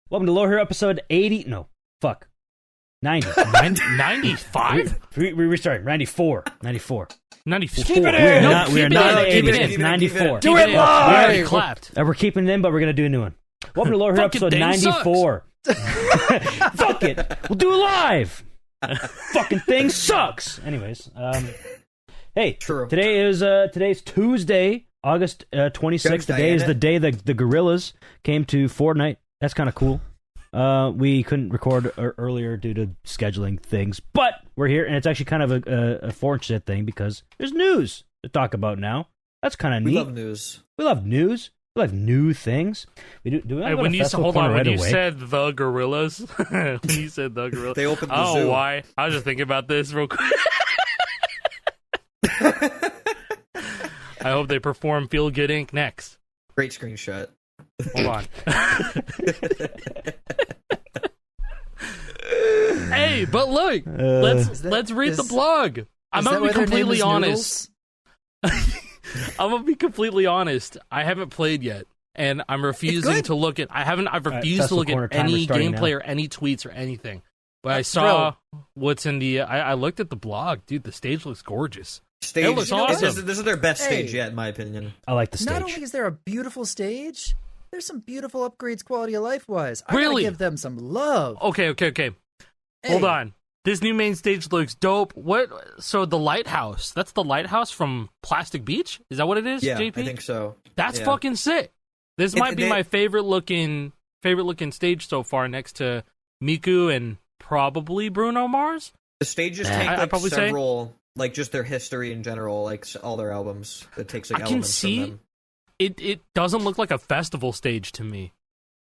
Welcome to Low Hero episode 80. No, fuck. 90. 95? We restarted. 94. 94. 94. Keep it in! We are not in the 80s. It's 94. Do it live! We already clapped. We're keeping it in, but we're going to do a new one. Welcome to Low Hero episode 94. Fuck it. We'll do it live. Fucking thing sucks. Anyways, hey, True. Today's Tuesday, August 26th. Today is the day the Gorillaz came to Fortnite. That's kind of cool. We couldn't record earlier due to scheduling things, but we're here, and it's actually kind of a fortunate thing because there's news to talk about now. That's kind of neat. We love news. We love news. We like new things. We do. We when you said the Gorillaz, when you said the Gorillaz, They opened the I don't zoo. know why. I was just thinking about this real quick. I hope they perform Feel Good Inc. next. Great screenshot. Hold on. Hey, but look, let's read the blog. I'm gonna be completely honest. I'm gonna be completely honest. I haven't played yet, and I'm refusing to look at. I've refused to look at any gameplay or any tweets or anything. But I saw what's in the. I looked at the blog, dude. The stage looks gorgeous. It looks awesome. This is their best stage yet, in my opinion. I like the stage. Not only is there a beautiful stage, there's some beautiful upgrades quality of life wise. I Really? gotta give them some love. Okay. Hey. Hold on. This new main stage looks dope. What? So the lighthouse. That's the lighthouse from Plastic Beach. Is that what it is? Yeah, JP? I think so. That's fucking sick. This might be my favorite looking stage so far, next to Miku and probably Bruno Mars. The stages take like several, like just their history in general, like all their albums. It takes like elements from them. It doesn't look like a festival stage to me.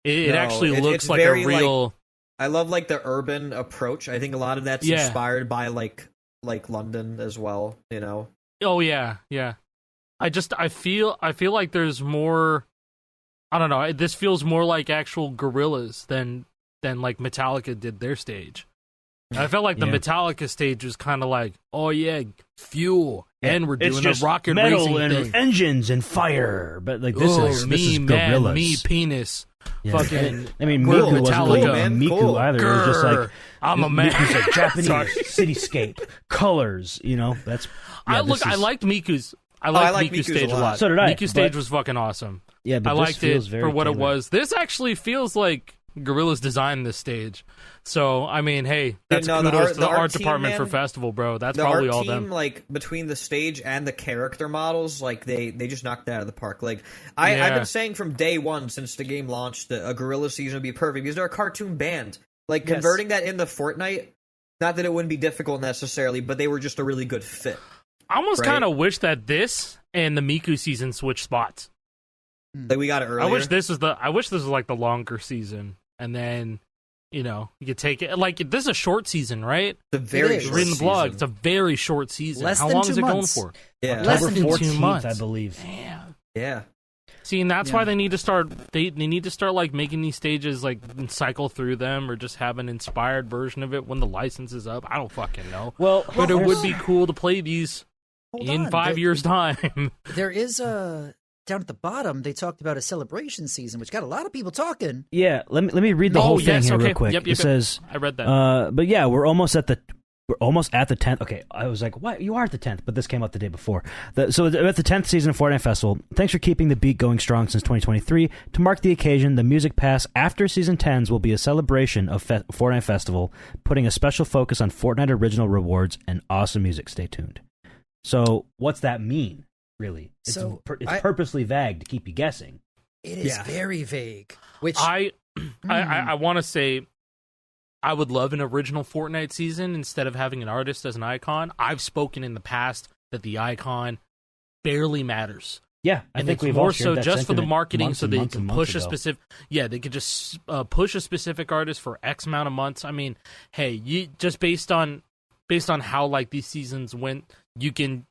It No, actually looks it's like a very, real. I love like the urban approach. I think a lot of that's inspired by like London as well. You know. Oh yeah. I feel like there's more. I don't know. This feels more like actual Gorillaz than like Metallica did their stage. I felt like the Metallica stage was kind of like, oh yeah, fuel, and we're doing a rocket metal racing and thing. engines and fire. But like this is man, Gorillaz. me penis. Yeah. Fucking. I mean, We're Miku wasn't really Metallica. Miku either. It was just like I'm a man. Miku's like Japanese Sorry. cityscape colors. You know, that's. Yeah, I liked Miku's. I like Miku's Miku's stage a lot. So did I, Miku's stage was fucking awesome. Yeah, but I this liked feels it very for what it tailored. was. This actually feels like Gorillaz designed this stage. So, I mean, hey, that's kudos to the art department for Festival, bro. That's probably all them. Like, between the stage and the character models, like, they just knocked it out of the park. Like, I've been saying from day one, since the game launched, that a Gorillaz season would be perfect, because they're a cartoon band. Like, converting that into Fortnite, not that it wouldn't be difficult necessarily, but they were just a really good fit. I almost kind of wish that this and the Miku season switched spots. Like, we got it earlier. I wish this was like the longer season, and then, you know, you could take it. Like, this is a short season, right? It's a very short reading the blog, season. it's a very short season. Less How than long 2 is it months. going for? Yeah. Less October than 14th, 2 months, I believe. Damn. Yeah. See, and that's why they need to start. They need to start like making these stages like cycle through them, or just have an inspired version of it when the license is up. I don't fucking know. Well, But it would be cool to play these in 5 years' time. There is down at the bottom, they talked about a celebration season, which got a lot of people talking. Yeah, let me read the whole thing here real quick. Yep, it says, I read that. but yeah, we're almost at the 10th. Okay, I was like, what? You are at the 10th, but this came out the day before. So we're at the 10th season of Fortnite Festival. Thanks for keeping the beat going strong since 2023. To mark the occasion, the Music Pass after Season 10s will be a celebration of Fortnite Festival, putting a special focus on Fortnite original rewards and awesome music. Stay tuned. So what's that mean, really? It's purposely vague to keep you guessing. It is very vague. Which I want to say, I would love an original Fortnite season instead of having an artist as an icon. I've spoken in the past that the icon barely matters. Yeah, I think we've all shared that just for the marketing, so they can push ago. a specific. Yeah, they could just push a specific artist for X amount of months. I mean, hey, you just based on how like these seasons went, you can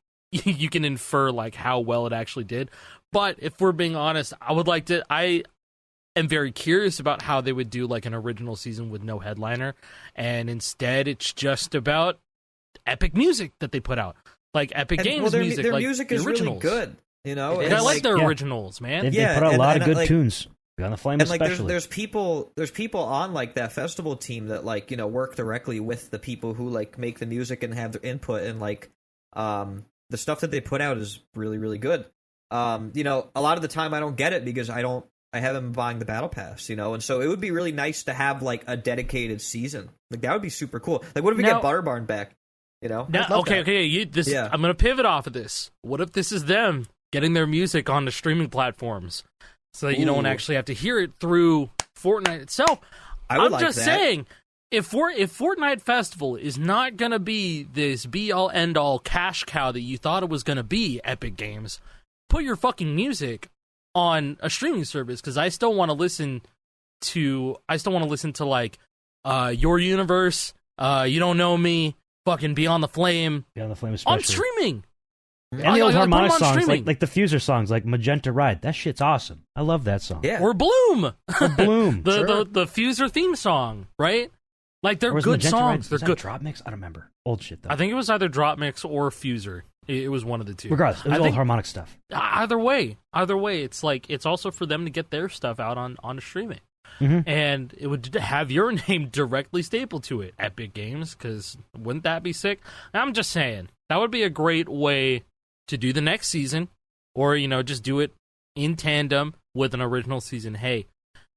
infer like how well it actually did. But if we're being honest, I am very curious about how they would do like an original season with no headliner, and instead it's just about epic music that they put out, like Epic Games music. Their like music the is originals. really good. You know, And I like their originals, man. They put out a lot of good tunes. Beyond the Flame, and like especially. there's people on like that festival team that like work directly with the people who like make the music and have their input, and like the stuff that they put out is really, really good. A lot of the time I don't get it because I haven't been buying the battle pass, and so it would be really nice to have like a dedicated season. Like that would be super cool. Like what if we get Butterbarn back? I'm gonna pivot off of this. What if this is them getting their music on the streaming platforms, so that you don't actually have to hear it through Fortnite itself? I'm just saying, if Fortnite Festival is not gonna be this be all end all cash cow that you thought it was gonna be, Epic Games, put your fucking music on a streaming service, because I still want to listen to like Your Universe, You Don't Know Me, fucking Beyond the Flame, especially on streaming. And the old harmonic songs, like the Fuser songs, like Magenta Ride. That shit's awesome. I love that song. Yeah. Or Bloom. the Fuser theme song, right? Like, they're good Magenta songs. Ride, they're good. Drop Mix? I don't remember. Old shit, though. I think it was either Drop Mix or Fuser. It was one of the two. Regardless, it was old harmonic stuff. Either way, it's like, it's also for them to get their stuff out on streaming. Mm-hmm. And it would have your name directly stapled to it, Epic Games, because wouldn't that be sick? I'm just saying, that would be a great way to do the next season, or just do it in tandem with an original season. Hey,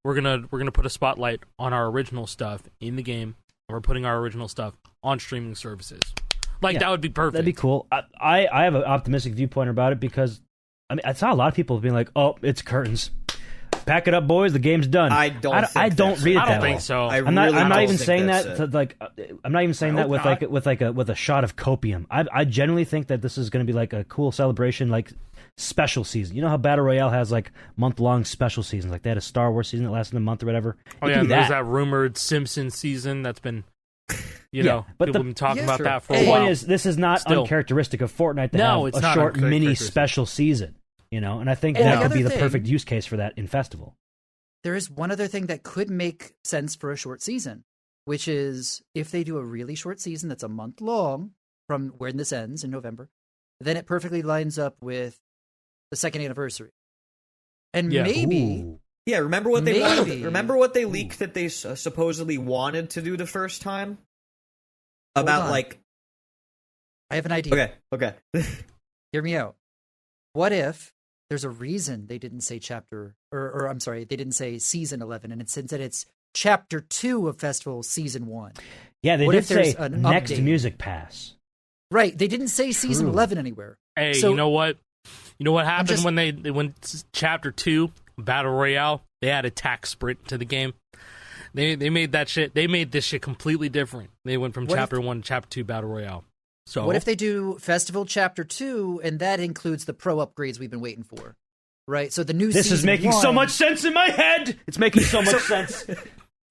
we're gonna put a spotlight on our original stuff in the game, and we're putting our original stuff on streaming services. That would be perfect. That'd be cool. I have an optimistic viewpoint about it, because I saw a lot of people being like, "Oh, it's curtains. Pack it up, boys. The game's done." I don't read it I that don't way. think so. I'm not even saying that with a shot of copium. I genuinely think that this is going to be like a cool celebration, like special season. You know how Battle Royale has like month-long special seasons, like they had a Star Wars season that lasted a month or whatever. And there's that rumored Simpsons season that's been, people have been talking about that for a while. The point is, this is not uncharacteristic of Fortnite to have a short mini special season. And I think that could be the perfect use case for that in Festival. There is one other thing that could make sense for a short season, which is if they do a really short season that's a month long from when this ends in November, then it perfectly lines up with the second anniversary. And maybe... Ooh. Yeah, remember what they leaked that they supposedly wanted to do the first time? About, like... I have an idea. Okay. Hear me out. What if there's a reason they didn't say chapter, or I'm sorry, they didn't say season 11, and instead it's chapter 2 of Festival season 1. Yeah, they did say next update? Music Pass. Right, they didn't say season 11 anywhere. Hey, so, you know what? You know what happened when they went chapter 2, Battle Royale? They added tax sprint to the game. They made that shit. They made this shit completely different. They went from chapter 1 to chapter 2 Battle Royale. So what if they do Festival Chapter 2, and that includes the pro upgrades we've been waiting for? Right? So the new This is making so much sense in my head! It's making so much sense.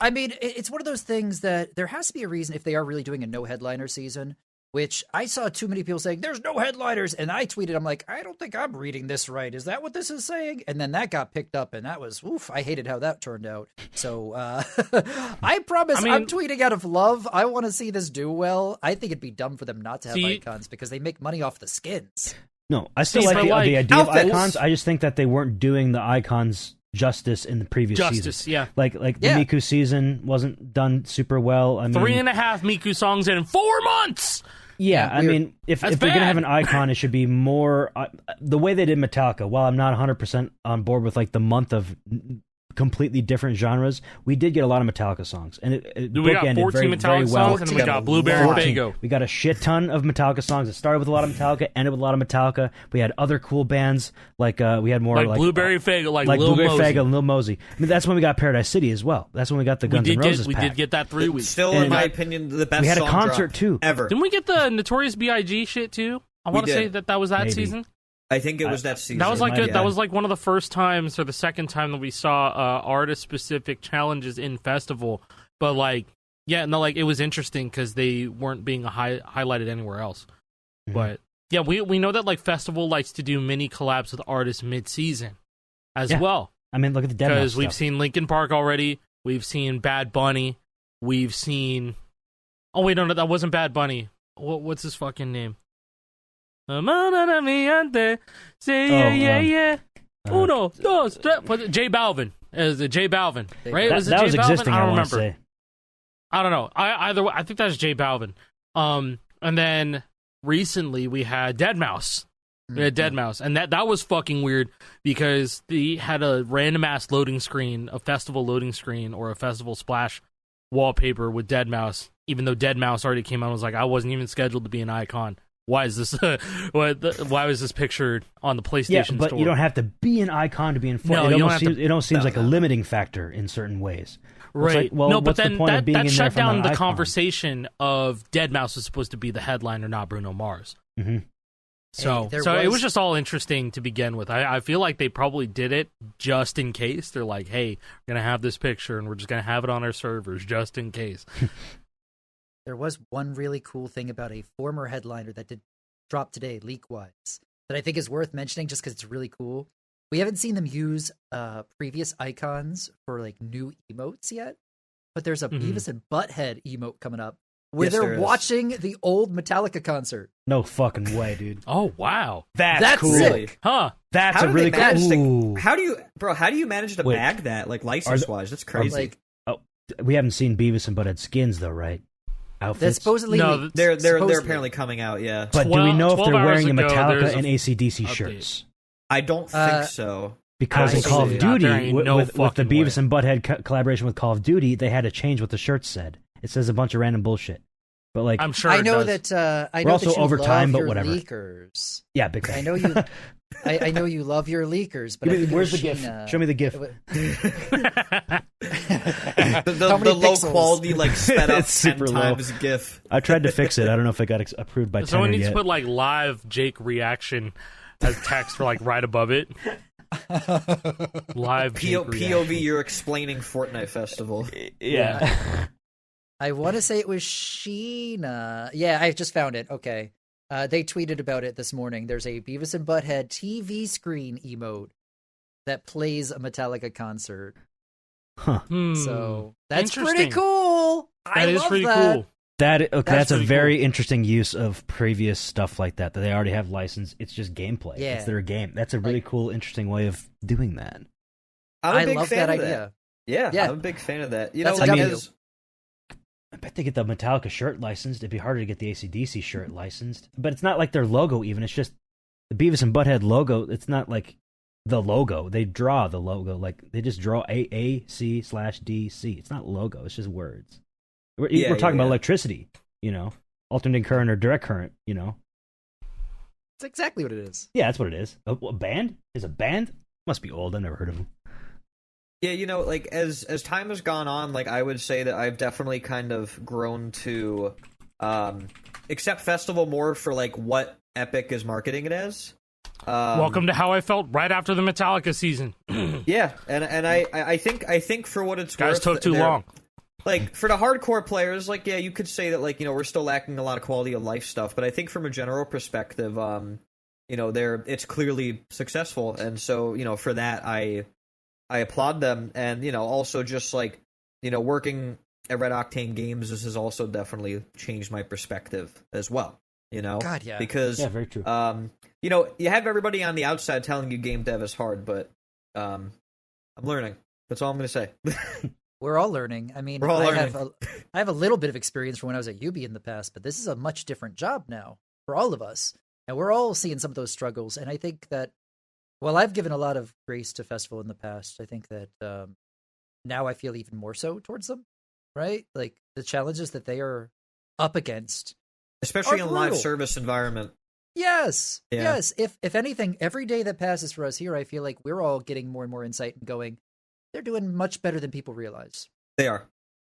I mean, it's one of those things that there has to be a reason if they are really doing a no-headliner season, which I saw too many people saying, there's no headliners, and I tweeted, I'm like, I don't think I'm reading this right. Is that what this is saying? And then that got picked up, and that was, I hated how that turned out. So, I promise I'm tweeting out of love. I want to see this do well. I think it'd be dumb for them not to have icons, because they make money off the skins. No, I still like the idea of icons. I just think that they weren't doing the icons justice in the previous season. Yeah. Like the Miku season wasn't done super well. I mean, 3.5 Miku songs in 4 months! Yeah, I mean, if they're going to have an icon, it should be more... the way they did Metallica, while I'm not 100% on board with like the month of completely different genres, we did get a lot of Metallica songs. And it we got 14 Metallica songs, and we got Blueberry Fago. We got a shit ton of Metallica songs. It started with a lot of Metallica, ended with a lot of Metallica. We had other cool bands, like we had more... Like Blueberry Fago, like Lil Blueberry Mosey. Fago and Lil Mosey. I mean, that's when we got Paradise City as well. That's when we got the Guns N' Roses pack. We did get that 3 weeks. Still, in my opinion, the best We had a song concert, drop too. ever. Didn't we get the Notorious B.I.G. shit, too? I want to say that was that Maybe. season. I think it was that season. That was that was like one of the first times, or the second time, that we saw artist-specific challenges in Festival. But it was interesting because they weren't being highlighted anywhere else. Mm-hmm. But yeah, we know that like Festival likes to do mini collabs with artists mid-season as well. I mean, look at the demo because we've seen Linkin Park already. We've seen Bad Bunny. We've seen. Oh wait, no, that wasn't Bad Bunny. What's his fucking name? Say yeah. Uno, dos, tres. J Balvin. Is it J Balvin? Right? That was existing. I don't remember. Say. I don't know. I think that's J Balvin. And then recently we had Deadmau5. We had Deadmau5, and that was fucking weird because they had a random ass loading screen, a festival loading screen, or a festival splash wallpaper with Deadmau5. Even though Deadmau5 already came out, and was like, I wasn't even scheduled to be an icon. Why is this? Why was this pictured on the PlayStation but Store? You don't have to be an icon to be in Fortnite. It almost seems like a limiting factor in certain ways. Right. Like, well, no, but what's then the point of being that in shut there down the icon? conversation of Deadmau5 was supposed to be the headliner, not Bruno Mars. Mm-hmm. So it was just all interesting to begin with. I feel like they probably did it just in case. They're like, hey, we're going to have this picture, and we're just going to have it on our servers just in case. There was one really cool thing about a former headliner that did drop today, leak-wise, that I think is worth mentioning just because it's really cool. We haven't seen them use previous icons for like new emotes yet, but there's a Beavis and Butthead emote coming up where they're watching the old Metallica concert. No fucking way, dude. Oh, wow. That's cool. sick. Huh. That's a really cool. How do you manage to bag that, like, license-wise? That's crazy. We haven't seen Beavis and Butthead skins, though, right? Outfits? That's supposedly... No, they're apparently coming out, yeah. But do we know if they're wearing the ago, Metallica and AC/DC shirts? I don't think so. Because in Call of Duty, with the Beavis way. and Butthead collaboration with Call of Duty, they had to change what the shirt said. It says a bunch of random bullshit. But like, I'm sure I know that. I know also that you over love time, but your whatever. leakers. Yeah, big time. I know you. I know you love your leakers, but where's the GIF? Show me the GIF. the low quality, like sped up It's 10 super times GIF. I tried to fix it. I don't know if it got approved by Someone Tenor needs yet. to put like live Jake reaction as text for like right above it. Live POV, you're explaining Fortnite Festival. Yeah. I want to say it was Sheena. Yeah, I just found it. Okay. They tweeted about it this morning. There's a Beavis and Butthead TV screen emote that plays a Metallica concert. Huh. So that's pretty cool. That is pretty cool. That's a pretty very interesting use of previous stuff like that they already have licensed. It's just gameplay. Yeah. It's their game. That's a really cool, interesting way of doing that. I love that idea. Yeah, Yeah. I'm a big fan of that. That's a W. I bet they get the Metallica shirt licensed. It'd be harder to get the AC/DC shirt licensed. But it's not like their logo even. It's just the Beavis and Butthead logo. It's not like the logo. They draw the logo. Like they just draw AAC/DC. It's not logo. It's just words. We're talking about electricity, alternating current or direct current, That's exactly what it is. Yeah, that's what it is. A band? Is a band? Must be old. I've never heard of them. Yeah, like as time has gone on, like I would say that I've definitely kind of grown to accept Festival more for like what Epic is marketing it as. Welcome to how I felt right after the Metallica season. Yeah, and I think for what it's guys worth, took too long. Like for the hardcore players, like you could say that like we're still lacking a lot of quality of life stuff, but I think from a general perspective, it's clearly successful, and so for that I applaud them, and also just like working at Red Octane Games, this has also definitely changed my perspective as well. God, yeah, because very true. You have everybody on the outside telling you game dev is hard, but I'm learning. That's all I'm going to say. We're all learning. I mean, I have a little bit of experience from when I was at UB in the past, but this is a much different job now for all of us. And we're all seeing some of those struggles. And I think that, well, I've given a lot of grace to Festival in the past. I think that now I feel even more so towards them, right? Like the challenges that they are up against. Especially in a live service environment. Yes. Yeah. Yes. If anything, every day that passes for us here, I feel like we're all getting more and more insight and going, they're doing much better than people realize. They are.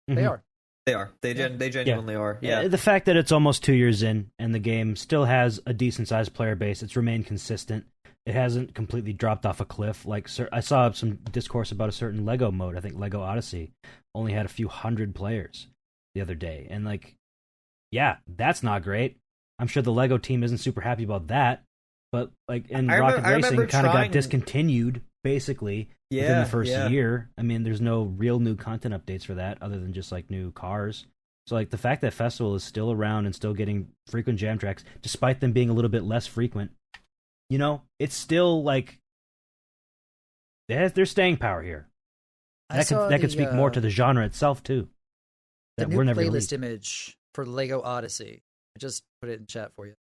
Mm-hmm. They are. They are. They genuinely are. Yeah. The fact that it's almost 2 years in and the game still has a decent sized player base, it's remained consistent. It hasn't completely dropped off a cliff. Like I saw some discourse about a certain Lego mode. I think Lego Odyssey only had a few hundred players the other day. And like, yeah, that's not great. I'm sure the Lego team isn't super happy about that. But like, Rocket Racing kind of got discontinued basically within the first year. I mean, there's no real new content updates for that other than just like new cars. So like the fact that Festival is still around and still getting frequent jam tracks, despite them being a little bit less frequent, it's still like there's staying power here. That could speak more to the genre itself too. The That new we're never gonna playlist leave. image for Lego Odyssey. I just put it in chat for you.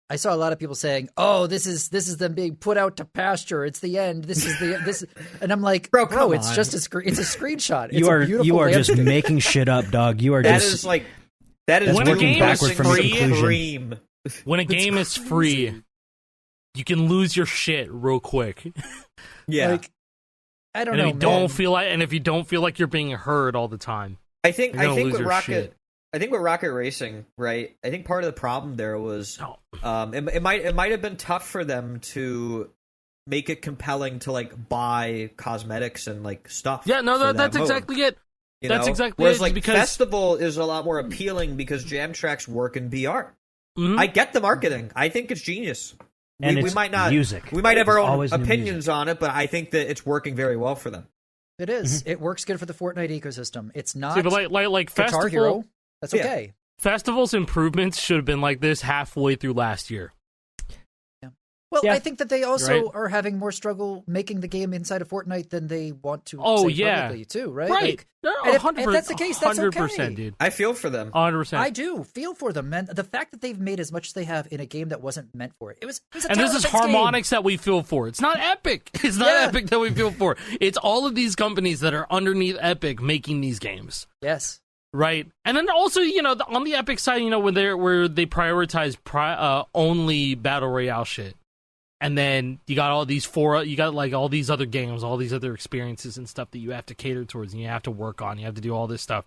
I saw a lot of people saying, "Oh, this is them being put out to pasture. It's the end. This," and I'm like, Bro, "Bro, come it's on. just a screen. It's a screenshot. It's You a beautiful are just landscape." making shit up, dog. You are That just is like that is When a working game backward is from free, your conclusion. When a game is free, you can lose your shit real quick. Yeah, Like, I don't And know, if you don't man. feel like, and if you don't feel like you're being heard all the time, I think you're gonna lose with your Rocket. shit. I think with Rocket Racing, right? I think part of the problem there was No. it might have been tough for them to make it compelling to like buy cosmetics and like stuff. Yeah, no, for that that's mode, exactly it. you That's know? exactly Whereas it, like because- Festival is a lot more appealing because Jam Tracks work in VR. Mhm. I get the marketing. I think it's genius. and we it's might not music. We might have our It's own always new opinions on it, but I think that it's working very well for them. It is. It works good for the Fortnite ecosystem. It's not See, but like Guitar Festival, Hero. That's Yeah. okay. Festival's improvements should have been like this halfway through last year. Well, Yeah. I think that they also Right. are having more struggle making the game inside of Fortnite than they want to Oh, say yeah. publicly, too, right? Right. Like, No, and if 100%, that's the case, that's 100%, okay. dude. I feel for them. 100%. I do feel for them, man. The fact that they've made as much as they have in a game that wasn't meant for it. It was a And this is Tower Defense game. Harmonix that we feel for. It's not Epic. It's not Yeah. Epic that we feel for. It's all of these companies that are underneath Epic making these games. Yes. Right, and then also, on the Epic side, where they prioritize only battle royale shit, and then you got all these all these other games, all these other experiences and stuff that you have to cater towards, and you have to work on, you have to do all this stuff.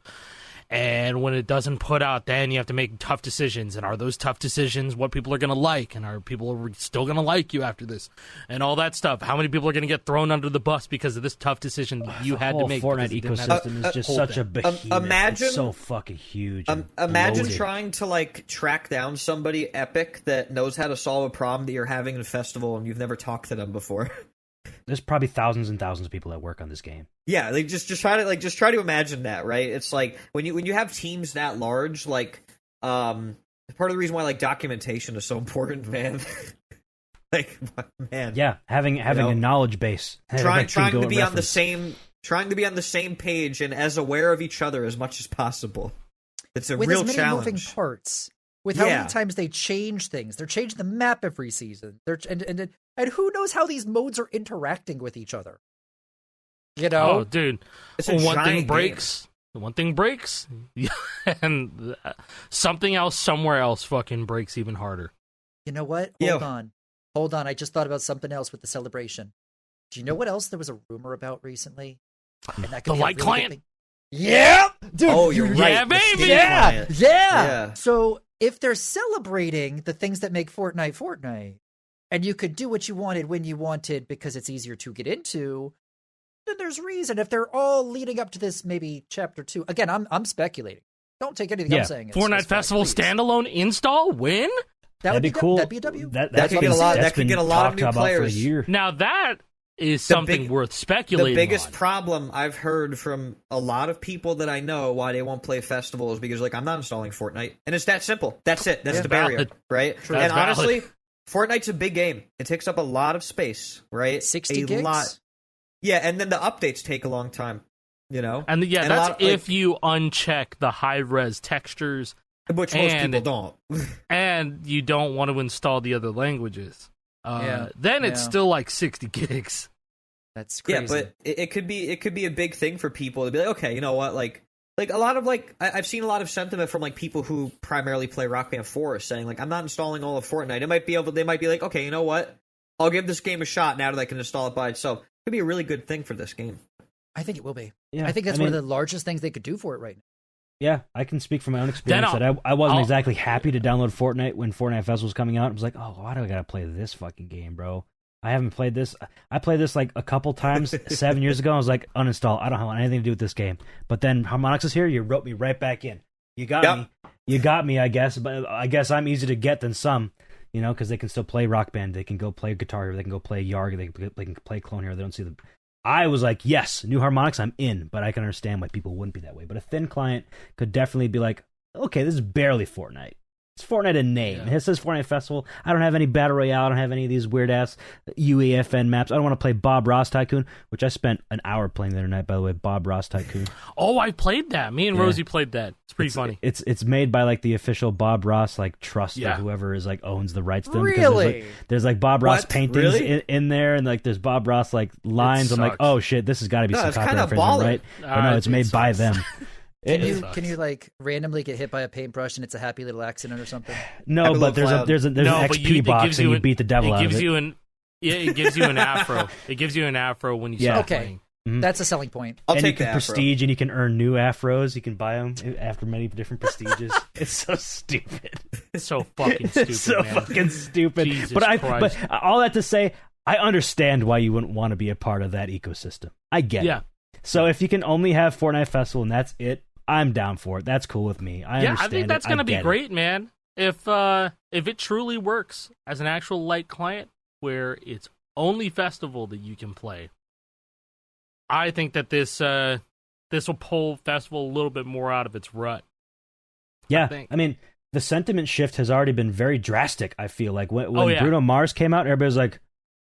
And when it doesn't put out, then you have to make tough decisions. And are those tough decisions what people are going to like? And are people still going to like you after this? And all that stuff. How many people are going to get thrown under the bus because of this tough decision that you had to make? The whole Fortnite because you didn't have ecosystem is just hold such a that. behemoth. Imagine- It's so fucking huge. and Imagine bloated. trying to like track down somebody epic that knows how to solve a problem that you're having in a festival and you've never talked to them before. There's probably thousands and thousands of people that work on this game. Yeah, like just try to imagine that, right? It's like when you have teams that large, like part of the reason why like documentation is so important, man. Like man, Yeah, having a knowledge base. trying that can go to be on the reference. same page and as aware of each other as much as possible. It's a With real as many challenge. moving parts. With how Yeah. many times they change things. They're changing the map every season. And who knows how these modes are interacting with each other. You know? Oh, dude. It's a One giant thing game. breaks. One thing breaks. And something else somewhere else fucking breaks even harder. You know what? Yo. Hold on. I just thought about something else with the celebration. Do you know what else there was a rumor about recently? And that could The be a light really client? good thing. Yeah, dude. Oh, you're right. Yeah, the baby! Steam Yeah, client. yeah. Yeah. So if they're celebrating the things that make Fortnite, and you could do what you wanted when you wanted because it's easier to get into, then there's reason. If they're all leading up to this, maybe chapter 2. Again, I'm speculating. Don't take anything I'm saying. Fortnite Festival standalone install win? That'd be cool. That'd be a W. That's could get a been- lot- that's that could been get a lot of talked new about for a players. year. Now that is The something big- worth The speculating biggest on. problem I've heard from a lot of people that I know why they won't play Festival is because like I'm not installing Fortnite, and it's that simple. That's it. That's Yeah. the barrier, Valid. right? That's And valid. honestly, Fortnite's a big game. It takes up a lot of space, right? 60 a gigs? lot. Yeah, and then the updates take a long time. You know, And yeah, And a that's lot of, like- if you uncheck the high-res textures which most and- people don't. and you don't want to install the other languages. Yeah, Then it's yeah. still like 60 gigs. That's crazy. Yeah, but it could be a big thing for people to be like, okay, you know what, like a lot of I've seen a lot of sentiment from like people who primarily play Rock Band 4 saying like I'm not installing all of Fortnite. They might be like, okay, you know what, I'll give this game a shot now that I can install it by itself. It could be a really good thing for this game. I think it will be. Yeah, I think that's I one mean- of the largest things they could do for it right now. Yeah, I can speak from my own experience Then that I wasn't I'll- exactly happy to download Fortnite when Fortnite Festival was coming out. I was like, oh, why do I gotta play this fucking game, bro? I haven't played this. I played this like a couple times 7 years ago. I was like, uninstall. I don't want anything to do with this game. But then Harmonix is here. You wrote me right back in. You got Yep. me. You got me, I guess. But I guess I'm easier to get than some, because they can still play Rock Band. They can go play Guitar Hero. They can go play Yarg. They can play Clone Hero. They don't see the. I was like, yes, new Harmonix, I'm in. But I can understand why people wouldn't be that way. But a thin client could definitely be like, okay, this is barely Fortnite. It's Fortnite in name. Yeah. It says Fortnite Festival. I don't have any Battle Royale. I don't have any of these weird-ass UEFN maps. I don't want to play Bob Ross Tycoon, which I spent an hour playing the other night, by the way, Bob Ross Tycoon. Oh, I played that. Me and Rosie played that. It's pretty funny. It's made by, like, the official Bob Ross, like, trust or whoever is, like, owns the rights to them. Really? There's like, Bob Ross paintings Really? in there, and, like, there's Bob Ross, like, lines. I'm like, oh, shit, this has got to be some copyright infringement, right? But no, it's made by them. Can you like randomly get hit by a paintbrush and it's a happy little accident or something? No, but there's an XP box and you beat the devil out of it. It gives you an afro. It gives you an afro when you start playing. Mm-hmm. That's a selling point. I'll and take you can the afro. prestige, and you can earn new afros. You can buy them after many different prestiges. It's so stupid. It's so fucking stupid. It's so man. fucking stupid. Jesus but Christ. all that to say, I understand why you wouldn't want to be a part of that ecosystem. I get it. So if you can only have Fortnite Festival and that's it, I'm down for it. That's cool with me. I understand. I think that's going to be great, it. man. If it truly works as an actual light client where it's only Festival that you can play, I think that this will pull Festival a little bit more out of its rut. Yeah, I mean, the sentiment shift has already been very drastic, I feel like. When Bruno Mars came out, everybody was like,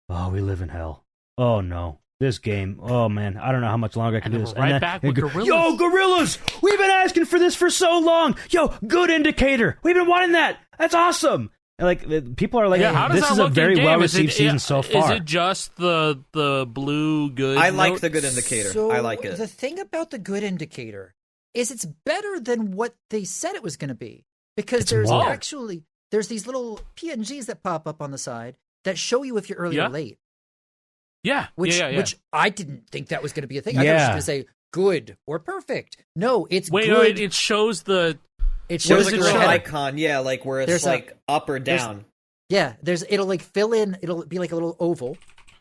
oh, we live in hell. Oh, no. This game, oh man, I don't know how much longer I can do this. Right back with Gorillaz. Yo, Gorillaz! We've been asking for this for so long. Yo, good indicator. We've been wanting that. That's awesome. And like people are like, this is a very well received season so far. Is it just the blue good? I like the good indicator. So I like it. The thing about the good indicator is it's better than what they said it was going to be, because there's these little PNGs that pop up on the side that show you if you're early or late. Yeah, which I didn't think that was going to be a thing. I thought it was going to say good or perfect. No, it's good. Wait, it shows the. It shows like an icon, like where it's like up or down. It'll like fill in. It'll be like a little oval,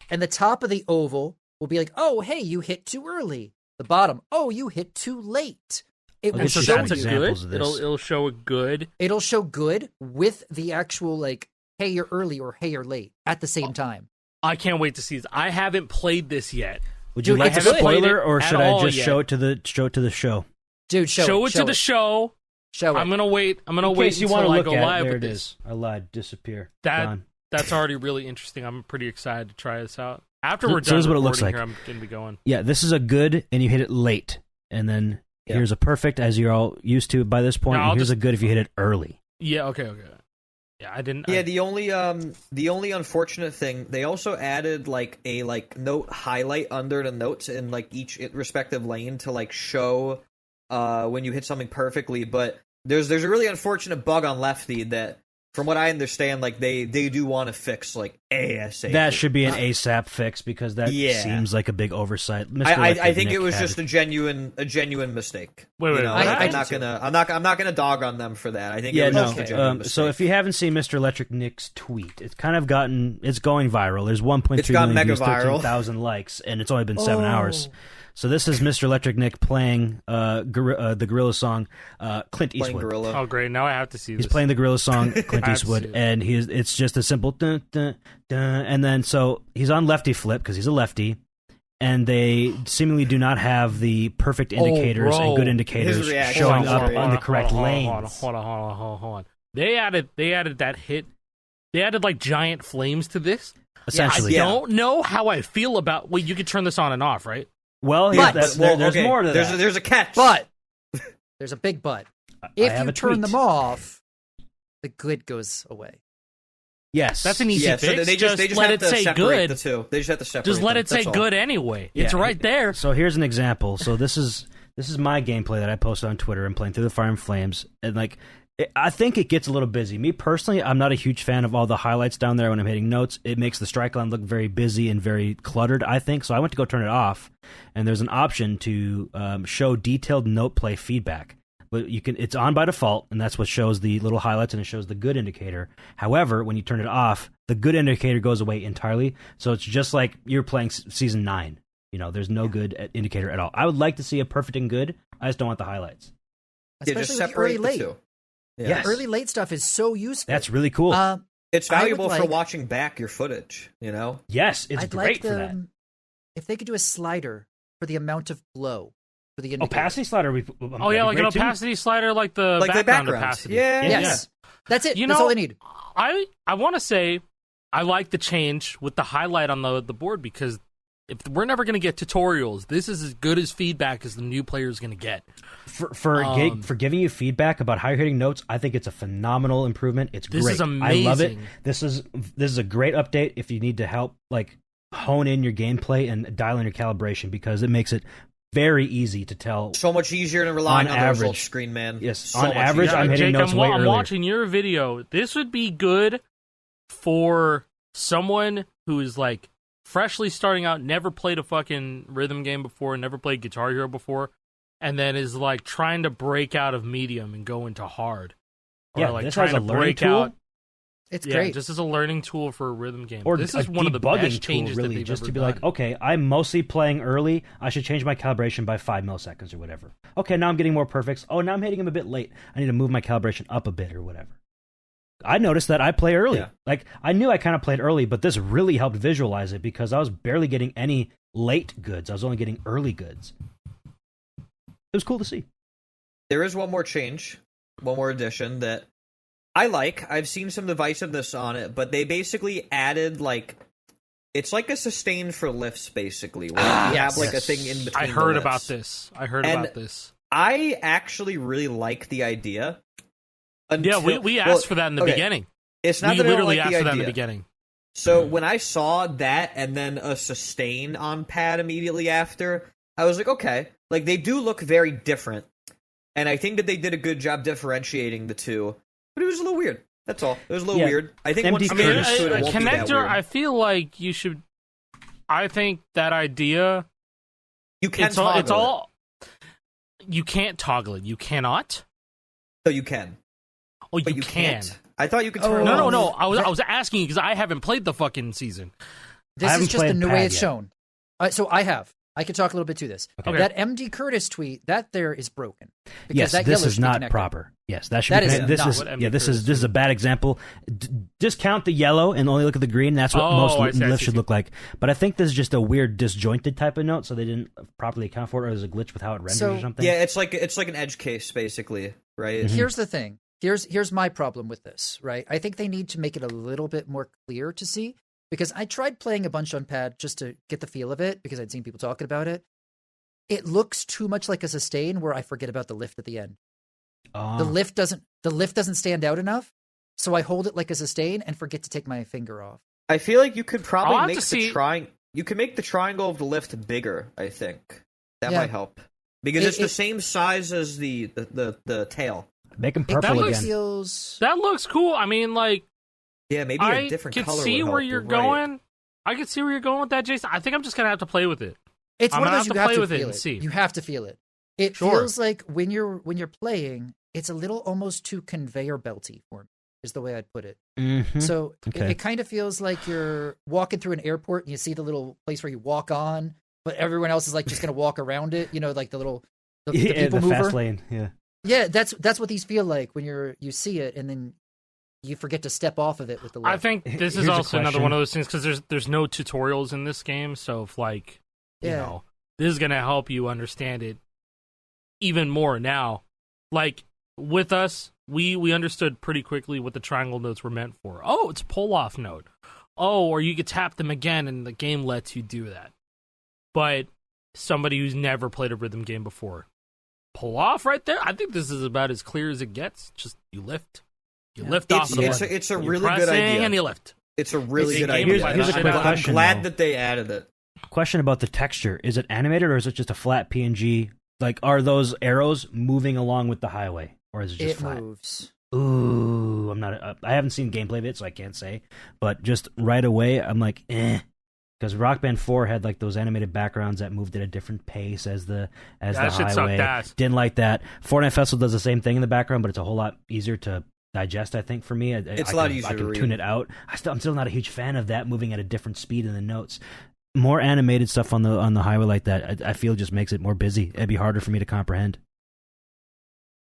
and the top of the oval will be like, oh, hey, you hit too early. The bottom, oh, you hit too late. It will show you good. It'll show a good. It'll show good with the actual like, hey, you're early or hey, you're late at the same time. I can't wait to see this. I haven't played this yet. Would you like a spoiler, or should I just show it to the show? Dude, show it to the show. Show it. I'm gonna wait. I'm gonna wait until I go live with this. I lied. Disappear. That's already really interesting. I'm pretty excited to try this out. After we're done recording what it looks like. here, I'm gonna be going. Yeah, this is a good, and you hit it late, and then here's a perfect, as you're all used to by this point. And here's a good if you hit it early. Yeah. Okay. Yeah, I didn't. Yeah, the only unfortunate thing, they also added like a note highlight under the notes in like each respective lane to like show when you hit something perfectly. But there's a really unfortunate bug on Lefty that, from what I understand, like they do want to fix like ASAP. That should be an ASAP fix, because that seems like a big oversight. I think it was just a genuine mistake. Wait, I'm not gonna dog on them for that. I think it was just a genuine mistake. So if you haven't seen Mr. Electric Nick's tweet, it's kind of it's going viral. There's 1.3 million views, 13,000 likes, and it's only been 7 hours. So this is Mr. Electric Nick playing the Gorillaz song Clint Eastwood. Oh, great! Now I have to see this. He's playing the Gorillaz song Clint Eastwood, and it's just a simple dun, dun, dun, and then so he's on lefty flip because he's a lefty, and they seemingly do not have the perfect indicators and good indicators showing up on the correct lanes. Hold on. They added that hit. They added like giant flames to this. Essentially, I don't know how I feel about. Well, you could turn this on and off, right? Well, there's more to that. There's a catch. But there's a big but. If you turn them off, the good goes away. Yes. That's an easy fix. So they just let have it to say separate good. the two. They just have to separate. Just let them. it say That's good all. anyway. It's right there. So here's an example. So this is my gameplay that I posted on Twitter. I'm playing through the Fire and Flames, and like I think it gets a little busy. Me personally, I'm not a huge fan of all the highlights down there when I'm hitting notes. It makes the strike line look very busy and very cluttered, I think. So I went to go turn it off, and there's an option to show detailed note play feedback. But it's on by default, and that's what shows the little highlights, and it shows the good indicator. However, when you turn it off, the good indicator goes away entirely. So it's just like you're playing Season 9. There's no good indicator at all. I would like to see a perfect and good. I just don't want the highlights. Especially just separate the two. Yeah, early late stuff is so useful. That's really cool. It's valuable for watching back your footage, Yes, it's great for that. If they could do a slider for the amount of glow for the indicator. Opacity slider. Like an opacity slider, like the background opacity. Yeah. Yes. That's it. You That's know, all I need. I want to say I like the change with the highlight on the board, because if we're never going to get tutorials, this is as good as feedback as the new player is going to get. For giving you feedback about how you're hitting notes, I think it's a phenomenal improvement. It's great. This is amazing. I love it. This is a great update if you need to help like hone in your gameplay and dial in your calibration, because it makes it very easy to tell. So much easier than relying on the results screen, man. Yes, so on average, easier. I'm hitting Jake, notes way I'm earlier. watching your video. This would be good for someone who is like freshly starting out, never played a fucking rhythm game before, never played Guitar Hero before, and then is like trying to break out of medium and go into hard. Or Yeah, like this trying has a to learning break tool. out. It's Yeah, great. just as a learning tool for a rhythm game. Or this a is one of the debugging best tool, changes really, that they've just ever to be done. like, okay, I'm mostly playing early. I should change my calibration by 5 milliseconds or whatever. Okay, now I'm getting more perfects. Oh, now I'm hitting him a bit late. I need to move my calibration up a bit or whatever. I noticed that I play early. Yeah. Like, I knew I kind of played early, but this really helped visualize it because I was barely getting any late goods. I was only getting early goods. It was cool to see. There is one more change, one more addition that I like. I've seen some divisiveness on it, but they basically added like it's like a sustain for lifts, basically. Where you have like a thing in between. I heard the about lifts. this. I heard about this. I actually really like the idea. Yeah, we asked for that in the beginning. It's not we that literally I don't like asked the for that in idea. the beginning. So when I saw that and then a sustain on pad immediately after, I was like, okay, like they do look very different, and I think that they did a good job differentiating the two. But it was a little weird. That's all. It was a little weird. I think once MD you Curtis understood, it won't be that connector. weird. I feel like you should. I think that idea. You can It's all. toggle You can't toggle it. You cannot. it. So you can. Oh, But you can. can't. I thought you could turn it No, off. no. I was asking because I haven't played the fucking season. This is haven't just the played new Pad way it's yet. shown. So I have. I could talk a little bit to this. Okay. That MD Curtis tweet, that there is broken. Because Yes, that this yellow is should be not connected. proper. Yes, that should That be is connected. This not is what MD this Curtis is a bad example. Discount the yellow and only look at the green. That's what most I see, I lifts see. should look like. But I think this is just a weird disjointed type of note, so they didn't properly account for it, or there's a glitch with how it renders So- or something. Yeah, it's like an edge case basically, right? Here's the thing. Here's my problem with this, right? I think they need to make it a little bit more clear to see, because I tried playing a bunch on pad just to get the feel of it, because I'd seen people talking about it. It looks too much like a sustain where I forget about the lift at the end. The lift doesn't stand out enough, so I hold it like a sustain and forget to take my finger off. I feel like you could I'll probably have make to see- You can make the triangle of the lift bigger. I think that Yeah. might help because It- it's the it- same size as the tail. Make them It purple kinda again. feels. That looks cool. I mean, like, Yeah, maybe a I different can color. see would where help. you're right. going. I can see where you're going with that, Jason. I think I'm just gonna have to play with it. It's I'm one of gonna those have you to have play to with it feel and it. see. You have to feel it. It Sure. feels like when you're playing, it's a little almost too conveyor belty for me, is the way I'd put it. Mhm. So Okay. it kind of feels like you're walking through an airport and you see the little place where you walk on, but everyone else is like just gonna walk around it. You know, like the Yeah, people the mover. fast lane. Yeah. Yeah, that's what these feel like when you see it and then you forget to step off of it with the lift. I think this Here's is a also another question. one of those things because there's no tutorials in this game, so if like you Yeah. know, this is gonna help you understand it even more now. Like with us, we understood pretty quickly what the triangle notes were meant for. Oh, it's a pull off note. Oh, or you could tap them again, and the game lets you do that. But somebody who's never played a rhythm game before, pull off right there. I think this is about as clear as it gets. Just you lift. You lift off of the button. It's a You're really good pressing idea. And you lift. It's a really It's good a idea. game- here's a And quick I'm question, glad though. that they added it. Question about the texture. Is it animated or is it just a flat PNG? Like, are those arrows moving along with the highway? Or is it just it flat? moves. Ooh, I'm not. I haven't seen gameplay of it, so I can't say. But just right away, I'm like, because Rock Band 4 had like those animated backgrounds that moved at a different pace as the That shit sucked highway. ass. Didn't like that. Fortnite Festival does the same thing in the background, but it's a whole lot easier to digest. I think for me, It's a lot easier I to can read. tune it out. I'm still not a huge fan of that moving at a different speed in the notes. More animated stuff on the highway like that, I feel just makes it more busy. It'd be harder for me to comprehend.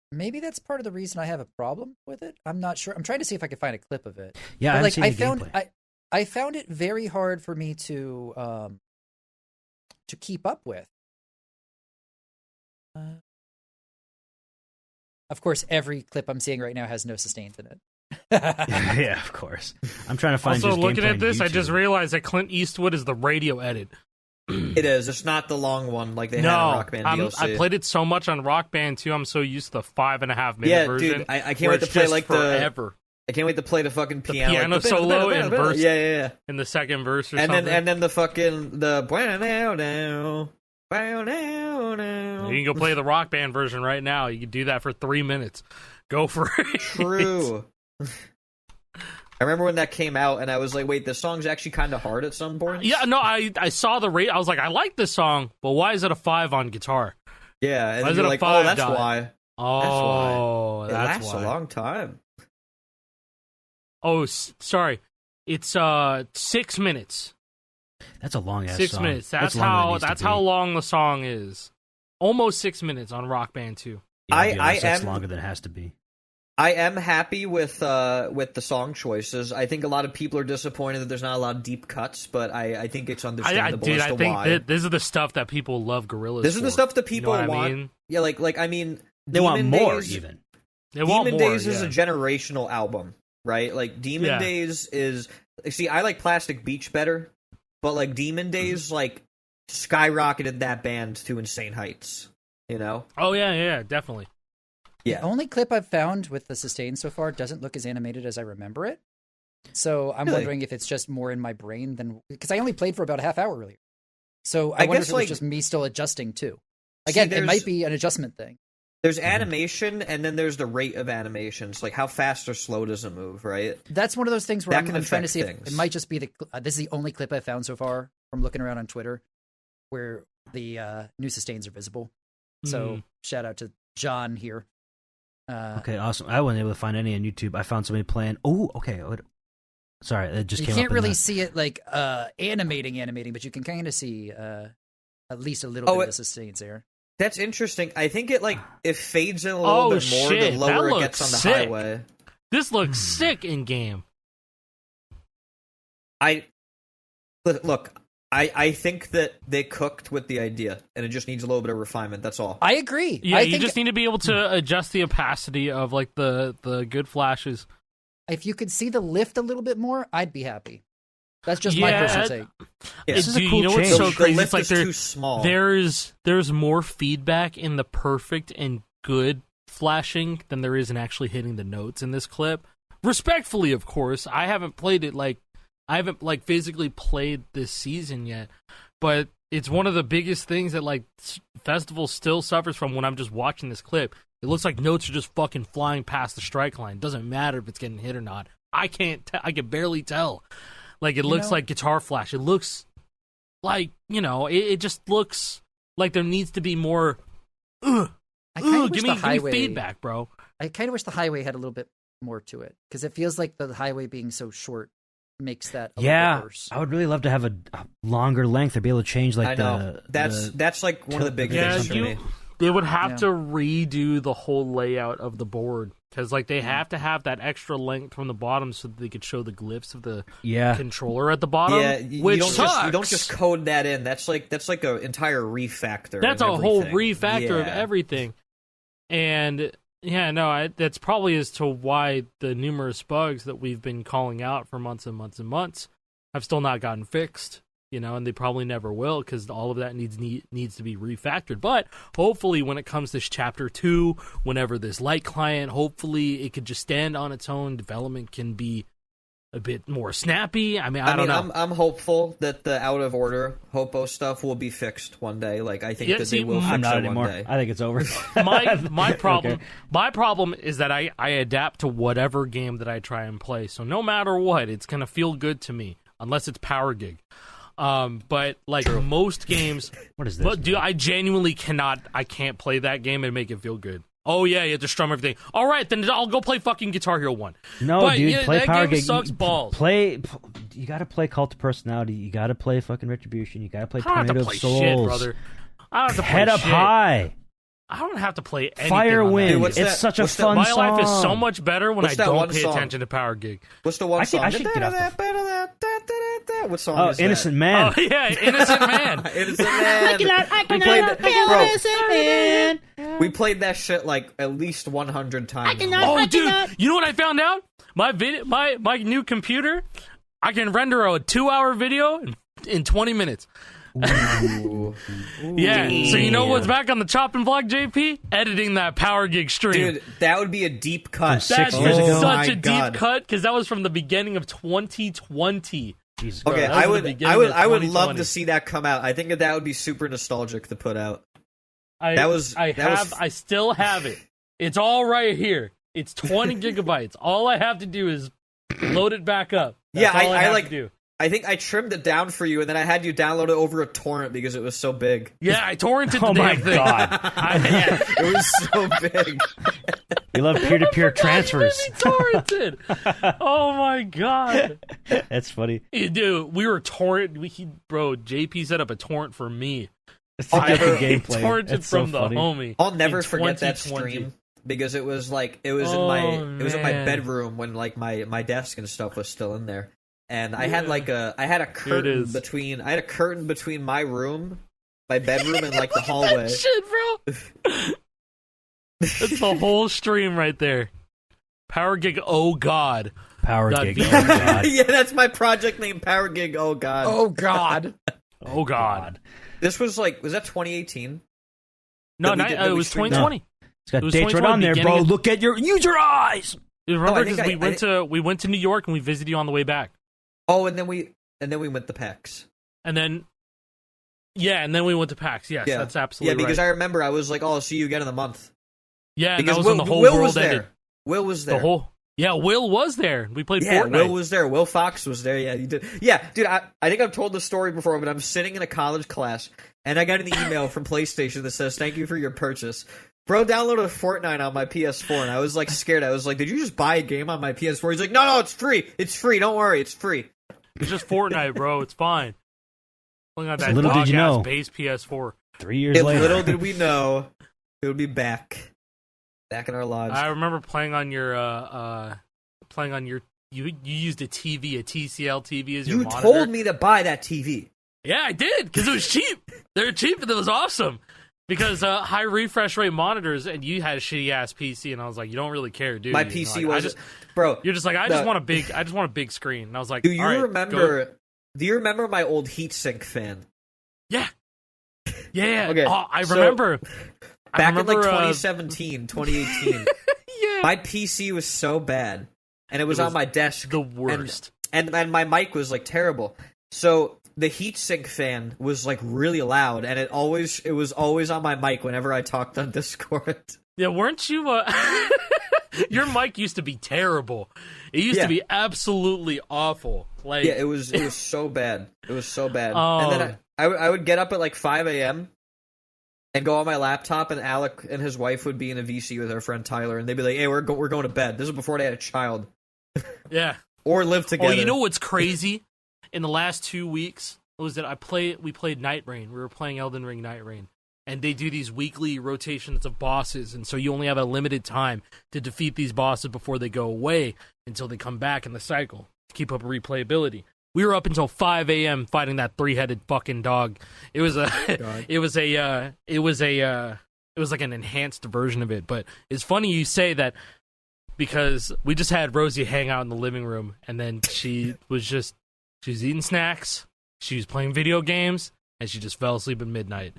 Maybe that's part of the reason I have a problem with it. I'm not sure. I'm trying to see if I can find a clip of it. Yeah, But, I haven't seen I any found gameplay. I found it very hard for me to keep up with. Of course, every clip I'm seeing right now has no sustains in it. Yeah, of course. I'm trying to find. Also, just looking gameplay at this, on I just YouTube. realized that Clint Eastwood is the radio edit. It is. It's not the long one like they had in Rock Band DLC. I played it so much on Rock Band 2, I'm so used to the 5.5-minute version. Dude, I can't where wait to it's play just like forever. I can't wait to play the fucking piano, piano solo in verse. Yeah. In the second verse or And something. then the fucking the You can go play the Rock Band version right now. You can do that for 3 minutes. Go for it. True. I remember when that came out, and I was like, "Wait, this song's actually kind of hard at some point." Yeah, no, I saw the rate. I was like, I like this song, but why is it a 5 on guitar? Yeah, and Why then is you're it a like, 5 "Oh, that's dot? why." Oh, It that's lasts why. a long time. Oh, sorry. It's 6 minutes. That's a long ass 6 song. minutes. That's That's how long the song is. Almost 6 minutes on Rock Band 2. That's longer than it has to be. I am happy with the song choices. I think a lot of people are disappointed that there's not a lot of deep cuts, but I think it's understandable as to I think why. this is the stuff that people love Gorillaz This is the for. stuff that people You know what want. I mean? Yeah, like I mean, They want Demon more, Days, even. They want Demon more, Days is yeah. a generational album, right? Like Demon Days is. See, I like Plastic Beach better, but like Demon Days, like skyrocketed that band to insane heights. You know? Oh yeah, definitely. Yeah. The only clip I've found with the sustain so far doesn't look as animated as I remember it. So I'm Really? wondering if it's just more in my brain than because I only played for about a half hour earlier. So I wonder guess, if it was like- just me still adjusting too. See, Again, it there's- might be an adjustment thing. There's animation, and then there's the rate of animations, like how fast or slow does it move, right? That's one of those things where That I'm can trying to affect see if things. it might just be this is the only clip I've found so far from looking around on Twitter where the new sustains are visible. So shout out to John here. Okay, awesome. I wasn't able to find any on YouTube. I found somebody playing. Oh, okay. Sorry, it just You came can't up in really the- see it like animating, but you can kind of see at least a little bit of the sustains there. That's interesting. I think it fades in a little bit more shit, the lower that it gets on looks the sick. highway. This looks sick in game. I think that they cooked with the idea, and it just needs a little bit of refinement. That's all. I agree. Yeah, I you think just need to be able to adjust the opacity of like the good flashes. if you could see the lift a little bit more, I'd be happy. That's just my Yeah, personal take. Yeah. This is a cool you know what's change. so The crazy? lift It's like is too small. there's more feedback in the perfect and good flashing than there is in actually hitting the notes in this clip. Respectfully, of course, I haven't played it I haven't physically played this season yet, but it's one of the biggest things that Festival still suffers from when I'm just watching this clip. It looks like notes are just fucking flying past the strike line. It doesn't matter if it's getting hit or not. I can't. I can barely tell. It looks like guitar flash. It looks like it just looks like there needs to be more. I kind of wish Give the me highway feedback, bro. I kind of wish the highway had a little bit more to it because it feels like the highway being so short makes that a little bit worse. I would really love to have a longer length or be able to change I know. That's like one of the big things for me. They would have to redo the whole layout of the board because they have to have that extra length from the bottom so that they could show the glyphs of the controller at the bottom. Yeah, which you sucks. don't just code that in. That's like an entire refactor. That's of a whole everything. refactor of everything. And that's probably as to why the numerous bugs that we've been calling out for months and months and months have still not gotten fixed. And they probably never will because all of that needs to be refactored. But hopefully, when it comes to Chapter 2, whenever this light client, hopefully it could just stand on its own. Development can be a bit more snappy. I don't know. I'm hopeful that the out of order Hopo stuff will be fixed one day. I think they will fix I'm not it anymore. one day. I think it's over. My problem Okay. my problem is that I adapt to whatever game that I try and play. So no matter what, it's gonna feel good to me unless it's Power Gig. But most games, What is this? but I genuinely can't play that game and make it feel good. Oh yeah, you have to strum everything. All right, then I'll go play fucking Guitar Hero 1. No, but, dude, play that Power game Gig. sucks balls. You got to play Cult of Personality. You got to play fucking Retribution. You got to play I don't have Tornado to of play Souls. shit, brother. I don't have to play Head up shit. high. I don't have to play anything on that. Firewind. Dude, It's such a fun My song. life is so much better when What's I that don't one pay song? attention to Power Gig. What's the one song? I should get off What song Oh, is that? Innocent Man. Oh yeah, Innocent Man. Innocent Man. We played that, bro. We played that shit like at least 100 times. Oh, dude, you know what I found out? My new computer, I can render a 2-hour video in 20 minutes. Ooh. Yeah, so you know what's back on the chopping block, JP? Editing that Power Gig stream. Dude, that would be a deep cut. That Six years is ago. such my a God. deep cut because that was from the beginning of 2020. Jesus Okay, Christ. That I was would, the beginning of I would love 2020. to see that come out. I think that would be super nostalgic to put out. I still have it. It's all right here. It's 20 gigabytes. All I have to do is load it back up. That's all I have like. to do. I think I trimmed it down for you, and then I had you download it over a torrent because it was so big. Yeah, I torrented Oh the my damn thing. God. Yeah, it was so big. You love peer-to-peer transfers. Torrented. Oh my God. That's funny. Dude, we were bro, JP set up a torrent for me. I'll never- gameplay. Torrented That's so from the funny. homie. I'll never in forget that 2020. stream because it was like in my man. bedroom when like my desk and stuff was still in there, and I had a curtain between my room, my bedroom, and like the hallway. Shit, bro. That's the whole stream right there. Power Gig, oh God. Power That Gig. beat- Oh, God. Yeah, that's my project name, Power Gig. Oh God. Oh God. Oh God. This was that 2018? No, That we did- that it we was streamed? 2020. It's got It was dates right 2020 on there, bro. beginning of- Look at use your eyes. You remember I think because we went to New York and we visited you on the way back. Oh, and then we went to PAX. And then we went to PAX. Yes, Yeah, that's absolutely because right. I remember I was like, "Oh, I'll see you again in a month." Yeah, and Because that was when the whole Will world was there. ended. Will was there. Will was there. We played Yeah, Fortnite. Will was there. Will Fox was there. Yeah, you did. Yeah, dude, I think I've told the story before, but I'm sitting in a college class, and I got an email from PlayStation that says, "Thank you for your purchase." Bro downloaded Fortnite on my PS4, and I was like scared. I was like, "Did you just buy a game on my PS4?" He's like, "No, it's free. It's free. Don't worry, it's free." It's just Fortnite, bro. It's fine. Playing on that Little did you know. base PS4. 3 years later. Little did we know, it would be back in our lives. I remember playing on your you used a TV, a TCL TV as your You monitor. told me to buy that TV. Yeah, I did because it was cheap. They were cheap and it was awesome. Because high refresh rate monitors, and you had a shitty ass PC, and I was like, you don't really care, dude. My PC was, bro. You're just like, I just No. want a big screen. And I was like, Do you all right, remember? go. Do you remember my old heatsink fan? Yeah. Yeah. Okay, Oh, I so- remember. Back I remember, in like 2017, 2018, yeah. my PC was so bad, and it was on my desk. The worst. And my mic was like terrible. So the heatsink fan was like really loud, and it was always on my mic whenever I talked on Discord. Yeah, weren't you? Your mic used to be terrible. It used to be absolutely awful. Like, Yeah, it was so bad. It was so bad. Oh. And then I would get up at like 5 a.m. and go on my laptop, and Alec and his wife would be in a VC with our friend Tyler, and they'd be like, "Hey, we're going to bed." This is before they had a child yeah. or lived together. Oh, you know what's crazy? In the last 2 weeks, was that we played Night Rain. We were playing Elden Ring Night Rain. And they do these weekly rotations of bosses, and so you only have a limited time to defeat these bosses before they go away until they come back in the cycle to keep up replayability. We were up until 5 a.m. fighting that 3-headed fucking dog. It was like an enhanced version of it. But it's funny you say that because we just had Rosie hang out in the living room, and then she was eating snacks, she was playing video games, and she just fell asleep at midnight.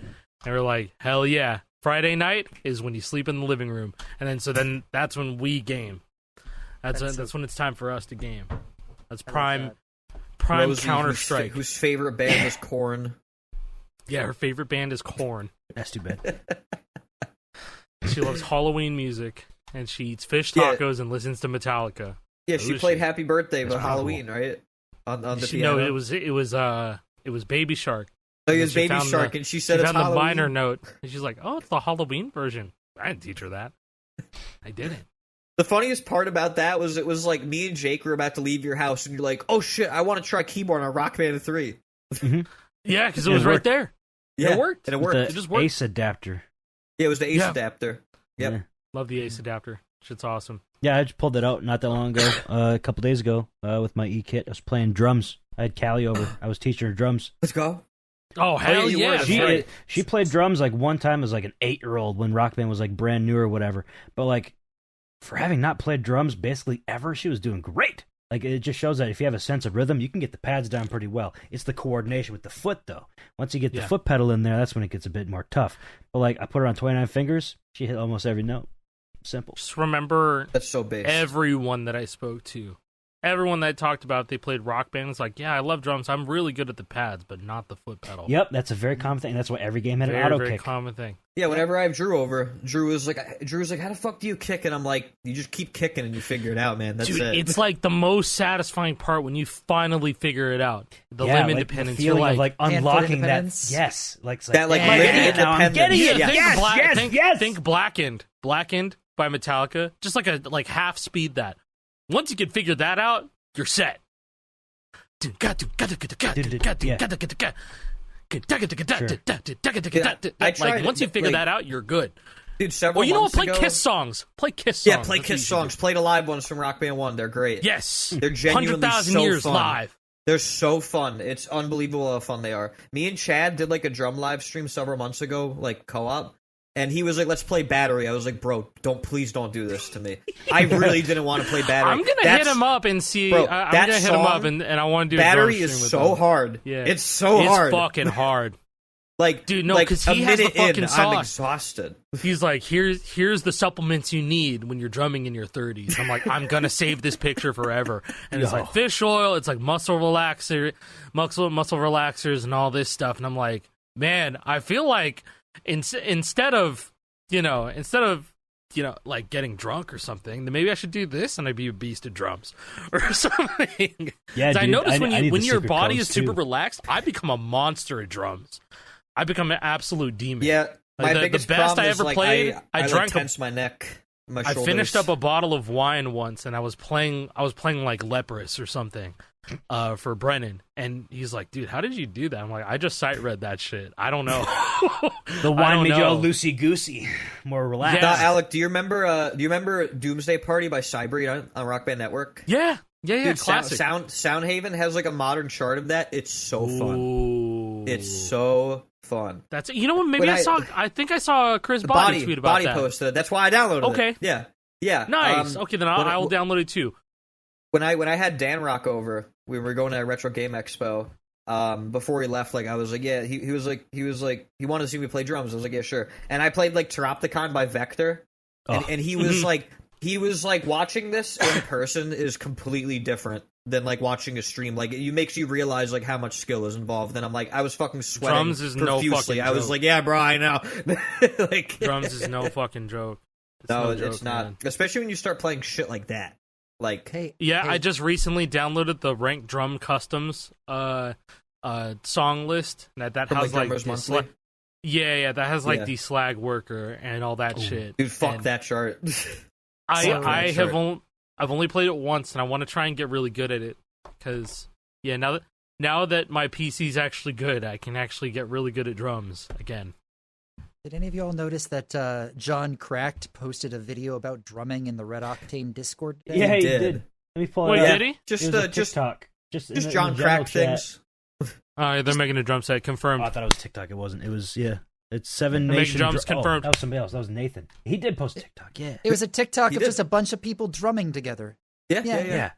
And we're like, hell yeah. Friday night is when you sleep in the living room. And then that's when we game. That's when it's time for us to game. That's prime Rosie, Counter-Strike. whose favorite band is Korn. Yeah, her favorite band is Korn. That's too bad. She loves Halloween music, and she eats fish Yeah. tacos and listens to Metallica. Yeah, she Who is played she? Happy Birthday That's with pretty Halloween, right? On the piano. No, it was Baby Shark. Oh, it And was she Baby found Shark, the- and she said She it's found the Halloween. minor note, and she's like, "Oh, it's the Halloween version." I didn't teach her that. I didn't. The funniest part about that was it was like me and Jake were about to leave your house, and you're like, "Oh shit, I want to try keyboard on Rock Band 3." Yeah, because it It was right worked. there. Yeah, It worked. and it With worked. the It just worked. Ace adapter. Yeah, it was the Ace adapter. Yep. Yeah. Love the Ace adapter. Shit's awesome. Yeah, I just pulled it out not that long ago, a couple days ago, with my E-kit. I was playing drums. I had Callie over. I was teaching her drums. Let's go. Oh, hell yeah. She played drums like one time as like an 8-year-old when Rock Band was like brand new or whatever. But like for having not played drums basically ever, she was doing great. Like it just shows that if you have a sense of rhythm, you can get the pads down pretty well. It's the coordination with the foot though. Once you get the foot pedal in there, that's when it gets a bit more tough. But like I put her on 29 fingers, she hit almost every note. Simple. Just remember that's so big. Everyone that I spoke to, everyone that I talked about, they played Rock Band. It's like, yeah, I love drums. I'm really good at the pads, but not the foot pedal. Yep, that's a very common thing. That's why every game had an auto very kick. Common thing. Yeah, whenever I have Drew over, Drew was like, how the fuck do you kick? And I'm like, you just keep kicking and you figure it out, man. That's Dude, it. it's like the most satisfying part when you finally figure it out. The limb like independence. The feeling you're of like unlocking that. Yes. Like that like limb independence. Getting it. Yeah, think Blackened. Blackened by Metallica. Just like half speed that. Once you can figure that out, you're set. Like once you figure that out, you're good. Dude, several you know what? months ago, Play Kiss songs. Play Kiss songs. Yeah, play Kiss songs. Play the live ones from Rock Band 1. They're great. Yes. They're genuinely 100,000 so years fun. live. They're so fun. It's unbelievable how fun they are. Me and Chad did like a drum live stream several months ago, like co-op. And he was like, let's play Battery. I was like, bro, please don't do this to me. I really didn't want to play Battery. I'm going to hit him up and see. Bro, I'm going to hit him up and I want to do Battery a drum is stream so with him. hard. Yeah. It's so hard. It's fucking hard. Like, dude, no, like because a he has the minute fucking in, sauce. I'm exhausted. He's like, here's the supplements you need when you're drumming in your 30s. I'm like, I'm gonna save this picture forever. And it's like fish oil, it's like muscle relaxers and all this stuff. And I'm like, man, I feel like instead of like getting drunk or something, then maybe I should do this and I'd be a beast at drums or something. Yeah, dude, I notice when your secret body codes, is super too. relaxed, I become a monster at drums. I become an absolute demon. Yeah, my the biggest best problem I is, ever like, played, I like, drank tense my neck, my I shoulders. finished up a bottle of wine once, and I was playing like Leprous or something for Brennan, and he's like, "Dude, how did you do that?" I'm like, "I just sight read that shit. I don't know." The wine made you all loosey goosey, more relaxed. Yeah. Alec, do you remember Doomsday Party by Cybreed on Rock Band Network? Yeah, Dude, classic. Soundhaven has like a modern chart of that. It's so fun. Ooh. It's so fun. That's you know what? Maybe I think I saw Chris The Body tweet about Body that. posted it. That's why I downloaded Okay. it. Yeah. Nice. Okay, then I will download it too. When I had Dan Rock over, we were going to Retro Game Expo. Before he left, like I was like, yeah, he was like he wanted to see me play drums. I was like, yeah, sure. And I played like Teropticon by Vector, and he was like watching this in person is completely different than like watching a stream. Like it makes you realize like how much skill is involved. And I'm like, I was fucking sweating Drums is profusely. no fucking I was joke. like, yeah, bro, I know. Like Drums is no fucking joke. It's not. Man. Especially when you start playing shit like that. Like, I just recently downloaded the Ranked Drum Customs song list that from, has like Drummers the Monthly? that has like the Slag Worker and all that shit. Dude, fuck And that chart. I've only played it once, and I want to try and get really good at it because now that my PC's actually good, I can actually get really good at drums again. Did any of y'all notice that John Cracked posted a video about drumming in the Red Octane Discord today? Yeah, he did. did. Let me pull it Wait, up. did he? Just It was a just TikTok. Just John Crack things. They're making a drum set confirmed. Oh, I thought it was TikTok. It wasn't. It was It's Seven They're making Nation drums confirmed. that was somebody else. That was Nathan. He did post TikTok. Yeah. It was a TikTok He of did. just a bunch of people drumming together. Yeah.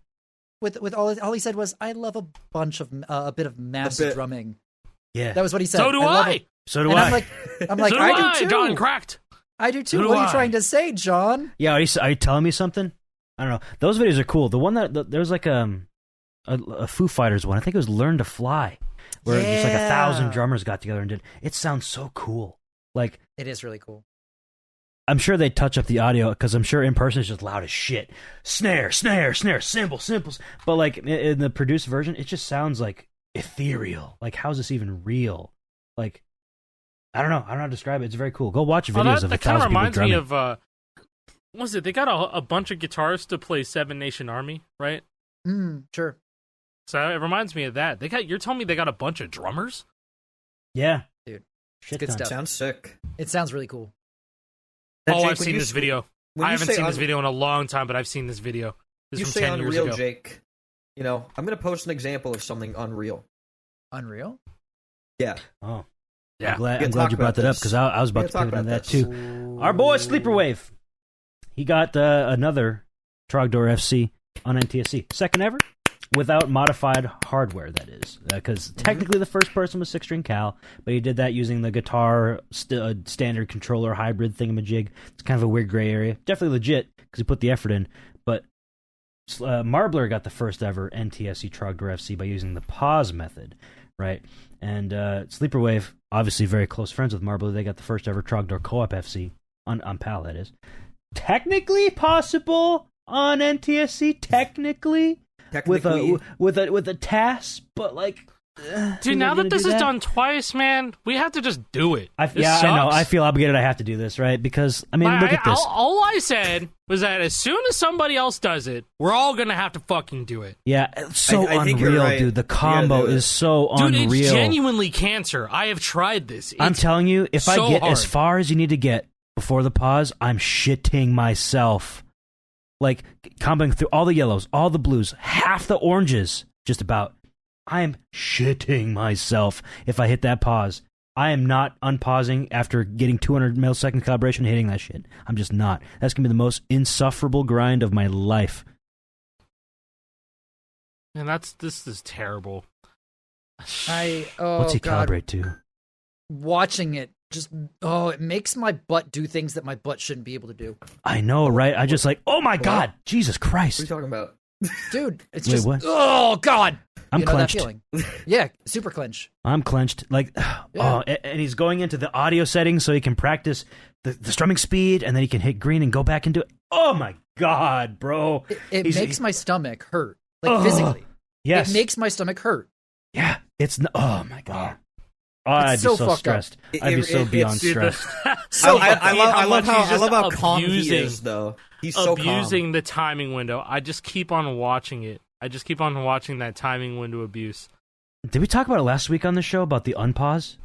With all he said was, "I love a bunch of a bit of mass drumming." Yeah. That was what he said. So do I. So do And I. I'm like, So do I do too. John Cracked. I do too. So do What are you I. trying to say, John? Yeah, are you telling me something? I don't know. Those videos are cool. The one there was like a Foo Fighters one. I think it was Learn to Fly, where just like 1,000 drummers got together and did. It sounds so cool. Like It is really cool. I'm sure they touch up the audio because I'm sure in person it's just loud as shit. Snare, cymbals. But like in the produced version, it just sounds like ethereal. Like how's this even real? Like I don't know how to describe it. It's very cool. Go watch videos of that kind 1,000 of people reminds me drumming. of what was it? They got a bunch of guitarists to play Seven Nation Army, right? Sure. So it reminds me of that. You're telling me they got a bunch of drummers? Yeah, Dude, shit good ton. stuff. Sounds sick. It sounds really cool. Oh, Jake, I've seen this video. I haven't seen this video in a long time, but I've seen this video. This you is say from 10 years Unreal, ago. Jake. You know, I'm going to post an example of something unreal. Unreal? Yeah. Oh. Yeah. I'm glad you brought that up because I was about to pivot on that too. Our boy Sleeperwave. He got another Trogdor FC on NTSC. Second ever without modified hardware, that is. Because technically the first person was 6-string Cal, but he did that using the guitar standard controller hybrid thingamajig. It's kind of a weird gray area. Definitely legit because he put the effort in. But Marbler got the first ever NTSC Trogdor FC by using the pause method, right? And Sleeperwave, obviously very close friends with Marbler, they got the first ever Trogdor Co-op FC on PAL, that is. Technically possible on NTSC, technically with a task, but like, dude, now that this is done twice, man, we have to just do it. I know. I feel obligated. I have to do this, right? Because I mean, look at this. All I said was that as soon as somebody else does it, we're all gonna have to fucking do it. Yeah, it's so I think you're unreal, right. dude. The combo is so unreal. Dude, it's genuinely cancer. I have tried this. I'm telling you, if I get as far as you need to get before the pause, I'm shitting myself. Like, comboing through all the yellows, all the blues, half the oranges, just about. I'm shitting myself if I hit that pause. I am not unpausing after getting 200 millisecond calibration and hitting that shit. I'm just not. That's going to be the most insufferable grind of my life. And this is terrible. What's he calibrate to? Watching it it makes my butt do things that my butt shouldn't be able to do. I know, right? I just like, oh my God, Jesus Christ. What are you talking about? Dude, it's Wait, just, what? oh God. I'm clenched. clenched. That feeling. Yeah, super clench. I'm clenched. Like, Yeah. And he's going into the audio settings so he can practice the strumming speed, and then he can hit green and go back and do it. Oh my God, bro. It makes my stomach hurt, like physically. Yes. It makes my stomach hurt. Yeah, oh my God. Oh, I'd be so so fucked stressed. I'd be so beyond stressed. So I love how calm he abusing- is, though. He's so abusing calm. the timing window. I just keep on watching it. I just keep on watching that timing window abuse. Did we talk about it last week on the show about the unpause?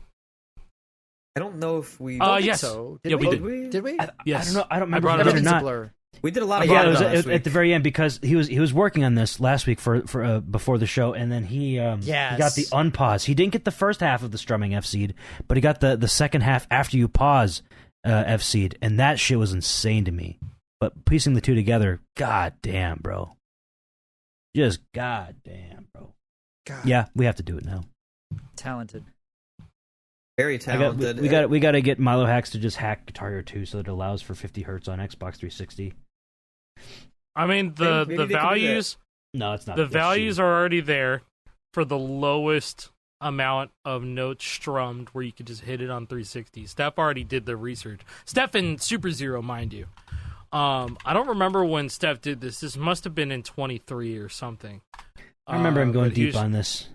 I don't know if we. Yes. So. Yeah, we did. Did we? Yes. I don't know. I don't remember brought if it we up. did or Everything's not. a blur. We did a lot of Yeah, it was last at week. the very end because he was working on this last week for before the show, and then he got the unpause. He didn't get the first half of the strumming F seed, but he got the second half after you pause F seed, and that shit was insane to me. But piecing the two together, god damn, bro, just god damn, bro. God. Yeah, we have to do it now. Talented. Very talented. We got to get Milo Hacks to just hack Guitar Hero 2 so that it allows for 50 hertz on Xbox 360. I mean, Maybe the they can do values. No, it's not. The values are already there for the lowest amount of notes strummed where you could just hit it on 360. Steph already did the research. Steph in Super Zero, mind you. I don't remember when Steph did this. This must have been in 23 or something. I remember him going deep on this.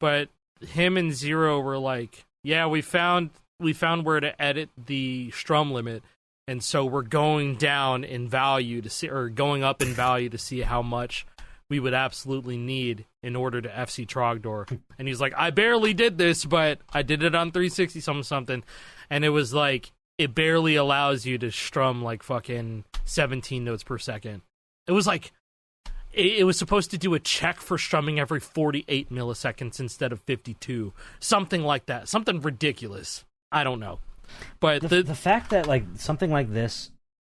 But him and Zero were like, yeah, we found where to edit the strum limit, and so we're going down in value to see, or going up in value to see how much we would absolutely need in order to FC Trogdor. And he's like, I barely did this, but I did it on 360 something, and it was like, it barely allows you to strum like fucking 17 notes per second. It was like, it was supposed to do a check for strumming every 48 milliseconds instead of 52. Something like that. Something ridiculous. I don't know. But the fact that like something like this,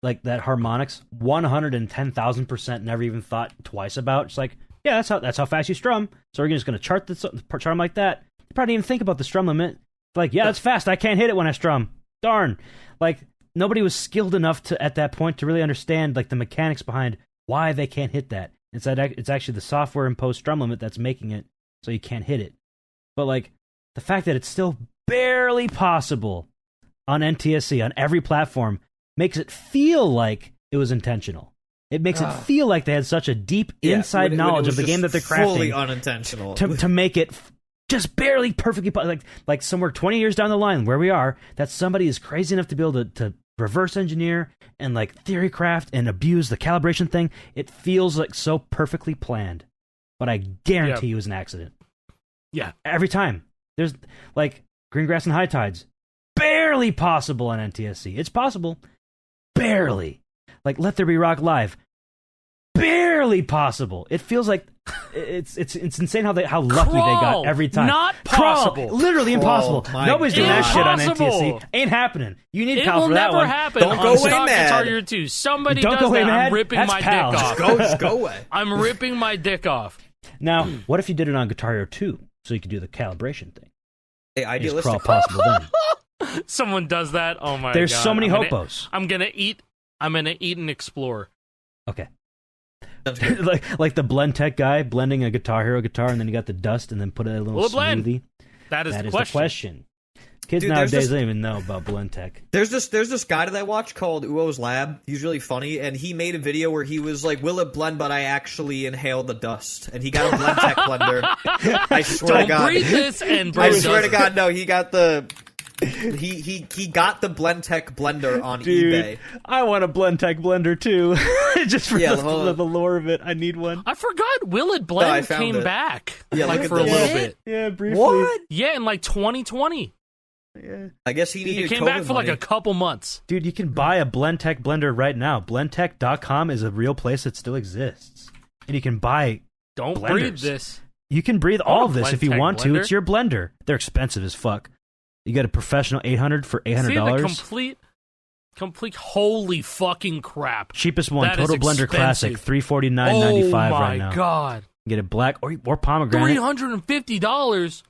like that harmonics, 110,000% never even thought twice about. It's like, yeah, that's how fast you strum. So we're just going to chart them like that. You probably didn't even think about the strum limit. Like, yeah, that's fast. I can't hit it when I strum. Darn. Like, nobody was skilled enough to at that point to really understand like the mechanics behind why they can't hit that. It's actually the software imposed strum limit that's making it so you can't hit it. But like the fact that it's still barely possible on NTSC on every platform makes it feel like it was intentional. It makes it feel like they had such a deep inside knowledge of the game that they're crafting, fully unintentional, to make it just barely perfectly like somewhere 20 years down the line where we are, that somebody is crazy enough to be able to reverse engineer and like theory craft and abuse the calibration thing. It feels like so perfectly planned, but I guarantee it was an accident. Yeah, every time. There's like Green Grass and High Tides, barely possible on NTSC. It's possible, barely. Like Let There Be Rock Live, barely possible. It feels like it's insane how lucky they got every time. Not possible. Literally impossible. Nobody's doing that shit on NTSC. Ain't happening. You need Pal for that one. It will never happen. Don't go away mad. Guitar Hero 2. Somebody Don't does go away that. mad. I'm ripping That's my Pal. dick off. Just go away. I'm ripping my dick off. Now, what if you did it on Guitar Hero 2 so you could do the calibration thing? Hey, It's idealistic. possible then. Someone does that. Oh my god. There's so many hopos. I'm gonna eat and explore. Okay. like the blend tech guy blending a Guitar Hero guitar, and then you got the dust, and then put a little Will it blend? smoothie. That is The question. question. Kids Dude, nowadays don't even know about blend tech. There's this guy that I watch called Uo's Lab. He's really funny, and he made a video where he was like, "Will it blend?" But I actually inhaled the dust, and he got a blend tech blender. I swear to God. Don't breathe this and I breathe swear to it. God, no. He got the he got the blend tech blender on eBay. I want a blend tech blender too. Just for the lore of it, I need one. I forgot Will It Blend I found came it. back Yeah, like look for at a this. little bit. Yeah, briefly. What? Yeah, in like 2020. Yeah. I guess he needed It came COVID back for like money. a couple months. Dude, you can buy a blend tech blender right now. Blendtech.com is a real place that still exists, and you can buy. Don't blenders. breathe this. You can breathe I want all a of this if you Blendtech want to. blender. It's your blender. They're expensive as fuck. You get a professional 800 for See the $800. complete holy fucking crap. Cheapest one, That is Total Blender Classic, expensive. $349.95 Oh my right now. god. Get it black or pomegranate. $350.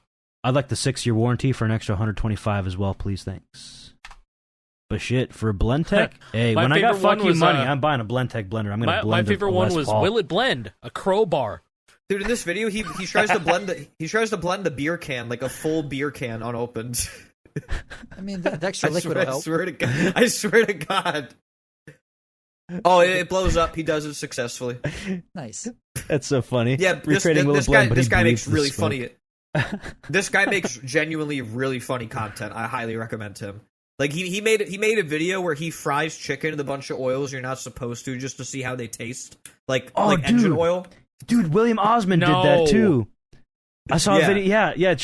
I'd like the 6-year warranty for an extra $125 as well, please. Thanks. But shit, for a blend tech, hey, My when I got favorite one fuck you was, money, I'm buying a blend tech blender. I'm gonna blend My favorite a one Les was Paul. Will It Blend? A crowbar. Dude, in this video, he tries to blend the beer can, like a full beer can unopened. I mean, the extra liquid will help. I swear to God. Oh, it blows up. He does it successfully. Nice. That's so funny. Yeah, Recreating Will It Blend, but this he guy breathes makes the really smoke. funny. This guy makes genuinely really funny content. I highly recommend him. Like he made a video where he fries chicken in a bunch of oils you're not supposed to, just to see how they taste, like engine oil. Dude, William Osmond did No. that too. I saw a Yeah. video. Yeah.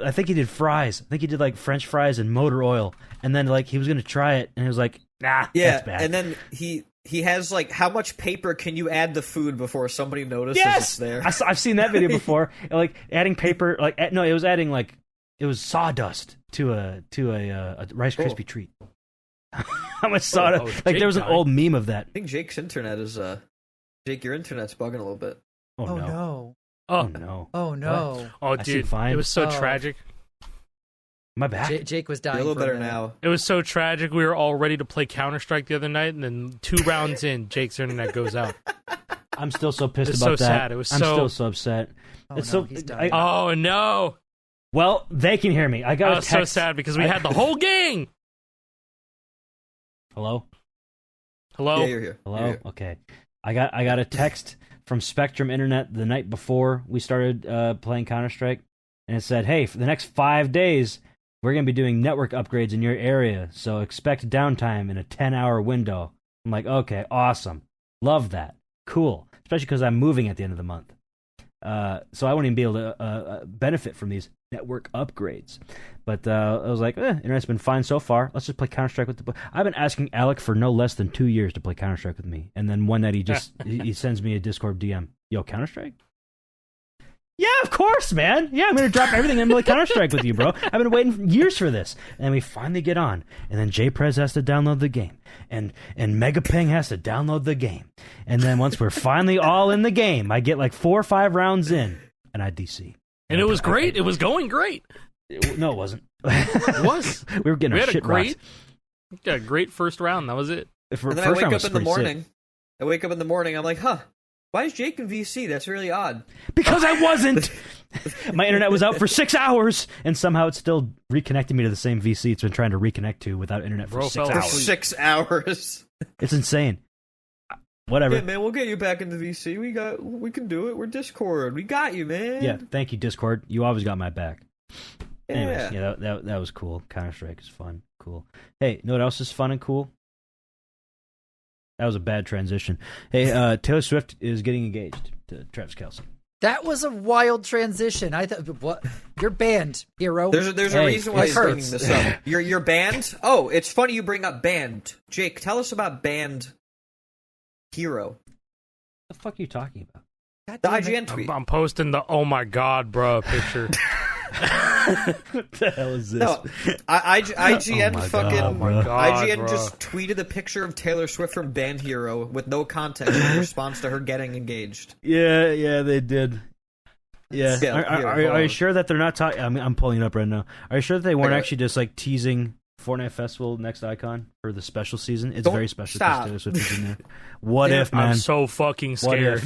I think he did fries. I think he did like French fries and motor oil, and then like he was gonna try it, and he was like, "Nah, Yeah, that's bad." and then he has like, how much paper can you add to food before somebody notices it's there? I've seen that video before. Like adding paper, no, it was adding it was sawdust to a Rice Krispie treat. How much sawdust? Like there was an old meme of that. I think Jake's internet is Jake, your internet's bugging a little bit. Oh, Oh no! no. Oh Oh, no! Oh no. oh I seem dude. fine. It was so Oh. tragic. My back. Jake was You're dying. a little for better minute. now. It was so tragic. We were all ready to play Counter-Strike the other night, and then 2 rounds in, Jake's internet goes out. I'm still so pissed It's about so that. sad. It was I'm so- still so upset. Oh, It's no, so. he's dying. Oh no! Well, they can hear me. I got I a was text. so sad because we had the whole gang. Hello. Hello. Yeah, you're here. Hello. You're here. Okay. I got a text from Spectrum Internet the night before we started playing Counter-Strike, and it said, "Hey, for the next 5 days, we're gonna be doing network upgrades in your area, so expect downtime in a 10-hour window." I'm like, okay, awesome, love that, cool, especially because I'm moving at the end of the month, so I won't even be able to benefit from these network upgrades. But I was like, internet's been fine so far. Let's just play Counter-Strike with the. I've been asking Alec for no less than 2 years to play Counter-Strike with me, and then one night he sends me a Discord DM. Yo, Counter-Strike? Yeah, of course, man. Yeah, I'm gonna drop everything and play Counter-Strike with you, bro. I've been waiting years for this, and then we finally get on, and then JPrez has to download the game, and Megaping has to download the game, and then once we're finally all in the game, I get like 4 or 5 rounds in, and I DC. And it was great. It was going great. No, it wasn't. It was. We were getting We our had a shit great, got a great first round. That was it. rocked. And then I wake up in the morning. I'm like, huh? Why is Jake in VC? That's really odd. Because I wasn't. My internet was out for 6 hours, and somehow it's still reconnecting me to the same VC it's been trying to reconnect to without internet for Bro 6 fell For hours. asleep. 6 hours. It's insane. Whatever. Yeah, man, we'll get you back into VC. We can do it. We're Discord. We got you, man. Yeah, thank you, Discord. You always got my back. Yeah. Anyways, yeah, that was cool. Counter-Strike is fun. Cool. Hey, know what else is fun and cool? That was a bad transition. Hey, Taylor Swift is getting engaged to Travis Kelce. That was a wild transition. I thought, what? You're banned, hero. There's a reason why he's bringing this up. You're banned? Oh, it's funny you bring up banned. Jake, tell us about banned hero. What the fuck are you talking about? The IGN tweet. I'm posting the oh my god, bro picture. What the hell is this? No, IGN IGN bro. just tweeted a picture of Taylor Swift from Band Hero with no context in response to her getting engaged. Yeah, they did. Yeah. Are you sure that they're not talking? I mean, I'm pulling it up right now. Are you sure that they weren't actually just like teasing Fortnite Festival next icon for the special season? It's very special. Stop. Taylor Swift is in there. What if, man? I'm so fucking scared.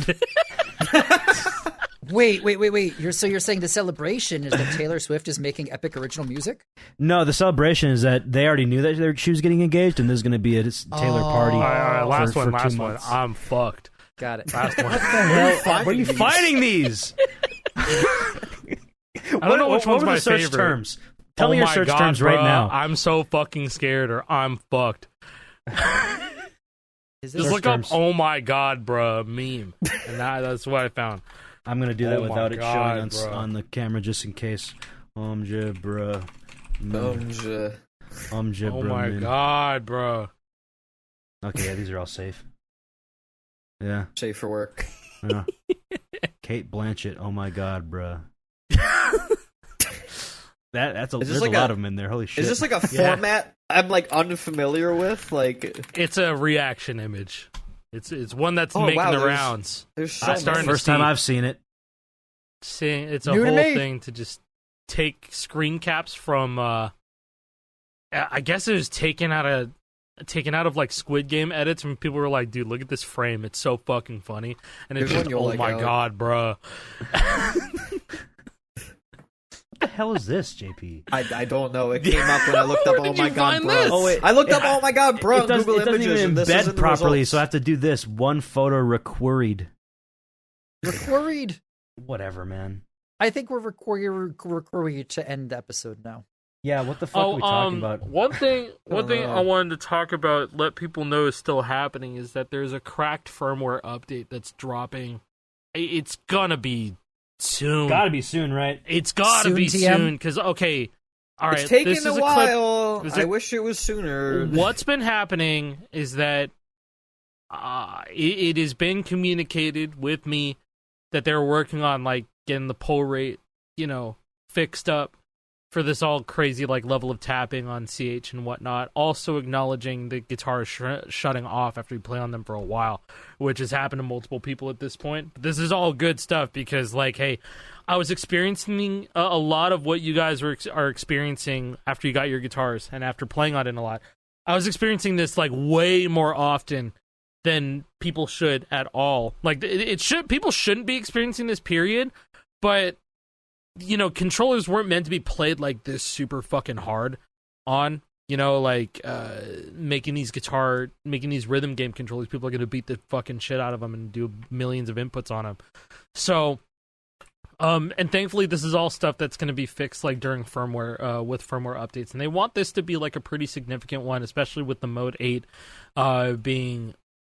Wait. You're saying the celebration is that Taylor Swift is making epic original music? No, the celebration is that they already knew that she was getting engaged, and there's going to be a Taylor party. All right, last for one. 2 months. I'm fucked. Got it. Last one. What the hell? Why are you finding these? I don't know which one's my search favorite. Terms? Tell me your search terms right now. I'm so fucking scared, or I'm fucked. Just look up "Oh my god, bruh" meme, and that's what I found. I'm gonna do that without it showing bro. on the camera, just in case. Bruh. Oh my god, bro. Okay, yeah, these are all safe. Yeah. Safe for work. Yeah. Kate Blanchett. Oh my god, bruh. There's a lot of them in there. Holy shit! Is this like a format I'm like unfamiliar with? Like, it's a reaction image. It's one that's making the rounds. There's so first time I've seen it. It's a whole thing to just take screen caps from. I guess it was taken out of like Squid Game edits, and people were like, "Dude, look at this frame. It's so fucking funny." And it's just, oh my god, bro. What the hell is this, JP? I don't know. It came up when I looked up. Oh my god, bro! This? Oh wait, I looked up. Oh my god, bro! Google it doesn't Images. even This embed isn't the properly, results. so I have to do this. One photo requeried. Requeried. Whatever, man. I think we're required to end the episode now. Yeah, what the fuck are we talking about? One thing I wanted to talk about, let people know is still happening, is that there's a cracked firmware update that's dropping. It's gonna be soon. Gotta be soon, right? It's gotta be soon, because, okay, all right. It's taking this a is while. Clip. I wish it was sooner. What's been happening is that it has been communicated with me that they're working on, like, getting the pull rate, fixed up for this all crazy, like, level of tapping on CH and whatnot. Also acknowledging the guitar is shutting off after you play on them for a while, which has happened to multiple people at this point. But this is all good stuff because, like, hey, I was experiencing a lot of what you guys are experiencing after you got your guitars and after playing on it a lot. I was experiencing this, like, way more often than people should at all. Like, people shouldn't be experiencing this, period, but controllers weren't meant to be played like this super fucking hard on, making these rhythm game controllers. People are going to beat the fucking shit out of them and do millions of inputs on them. So, and thankfully this is all stuff that's going to be fixed like during firmware, with firmware updates. And they want this to be like a pretty significant one, especially with the Mode 8, being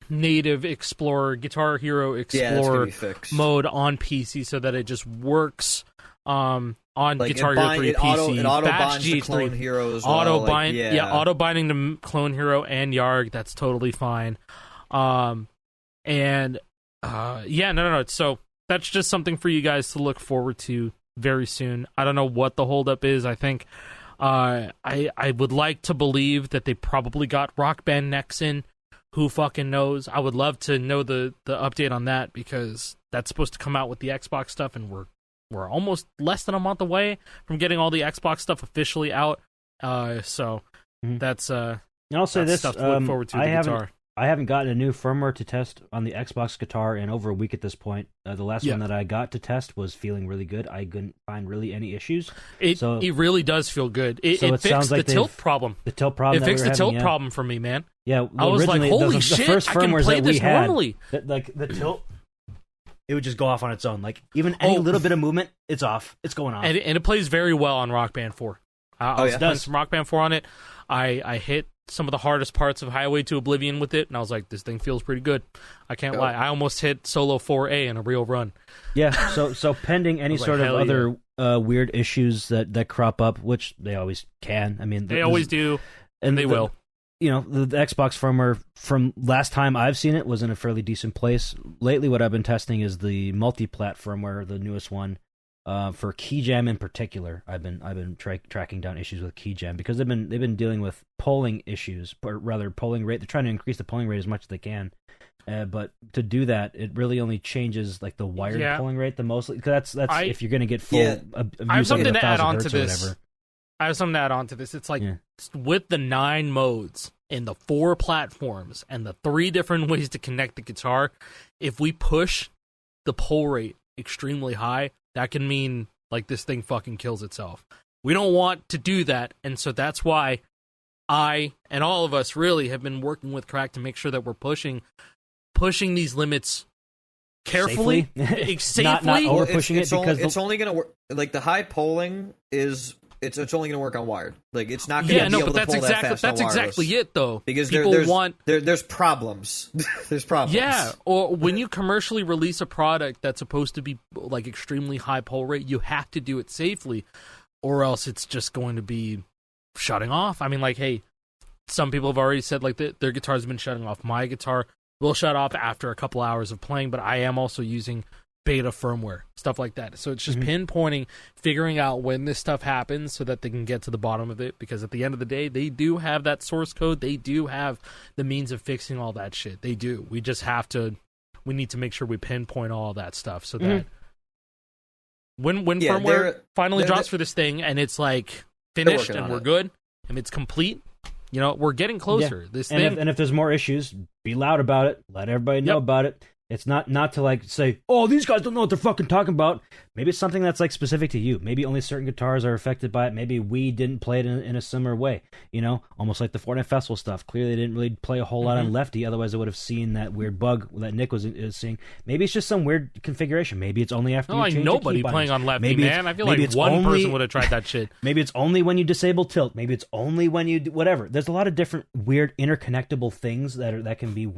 native Guitar Hero Explorer mode on PC so that it just works on like Guitar Hero 3 PC. It auto binds to Clone Hero as well. Auto binding to Clone Hero and Yarg. That's totally fine. No. So that's just something for you guys to look forward to very soon. I don't know what the holdup is. I think I would like to believe that they probably got Rock Band Next in. Who fucking knows? I would love to know the update on that because that's supposed to come out with the Xbox stuff, and we're almost less than a month away from getting all the Xbox stuff officially out. That's and I'll say this: stuff to look forward to. I haven't gotten a new firmware to test on the Xbox guitar in over a week at this point. The last one that I got to test was feeling really good. I couldn't find really any issues. It really does feel good. It fixed like the tilt problem. The tilt problem. It fixed the tilt problem for me, man. Yeah, I was like, holy shit! The first I can firmwares play that this we had, normally. Like the tilt, it would just go off on its own. Like even any little bit of movement, it's off. It's going off. And it plays very well on Rock Band 4. I was playing some Rock Band 4 on it. I hit some of the hardest parts of Highway to Oblivion with it, and I was like, this thing feels pretty good. I can't lie. I almost hit Solo 4A in a real run. Yeah, so pending any sort of other weird issues that crop up, which they always can. I mean, they always do, and they will. You know, the Xbox firmware from last time I've seen it was in a fairly decent place. Lately, what I've been testing is the multi-plat firmware, the newest one. For Keyjam in particular, I've been tracking down issues with Keyjam because they've been dealing with polling issues, or rather polling rate. They're trying to increase the polling rate as much as they can, but to do that, it really only changes like the wired polling rate the most. Because that's if you're going to get full. I have something to add on to this. I have something to add on to this. It's like with the 9 modes and the 4 platforms and the 3 different ways to connect the guitar, if we push the poll rate extremely high, that can mean like this thing fucking kills itself. We don't want to do that, and so that's why I and all of us really have been working with Crack to make sure that we're pushing these limits carefully, safely. Not over pushing it because it's only going to work. Like the high polling is. It's only going to work on wired. Like it's not going to be able to pull that fast. That's exactly it, though. Because there's problems. There's problems. Yeah, or when you commercially release a product that's supposed to be like extremely high poll rate, you have to do it safely, or else it's just going to be shutting off. I mean, like, hey, some people have already said like their guitars have been shutting off. My guitar will shut off after a couple hours of playing, but I am also using beta firmware, stuff like that. So it's just pinpointing, figuring out when this stuff happens so that they can get to the bottom of it, because at the end of the day, they do have that source code. They do have the means of fixing all that shit. They do. We just we need to make sure we pinpoint all that stuff so that when firmware finally drops for this thing and it's like finished and we're good and it's complete, you know, we're getting closer. And if there's more issues, be loud about it. Let everybody know about it. It's not to like say, oh, these guys don't know what they're fucking talking about. Maybe it's something that's like specific to you. Maybe only certain guitars are affected by it. Maybe we didn't play it in a similar way. You know, almost like the Fortnite Festival stuff. Clearly, they didn't really play a whole lot on Lefty. Otherwise, they would have seen that weird bug that Nick was seeing. Maybe it's just some weird configuration. Maybe it's only after you change nobody the key playing buttons. on Lefty, man. I feel like one person would have tried that shit. Maybe it's only when you disable tilt. Maybe it's only when you do whatever. There's a lot of different weird interconnectable things that can be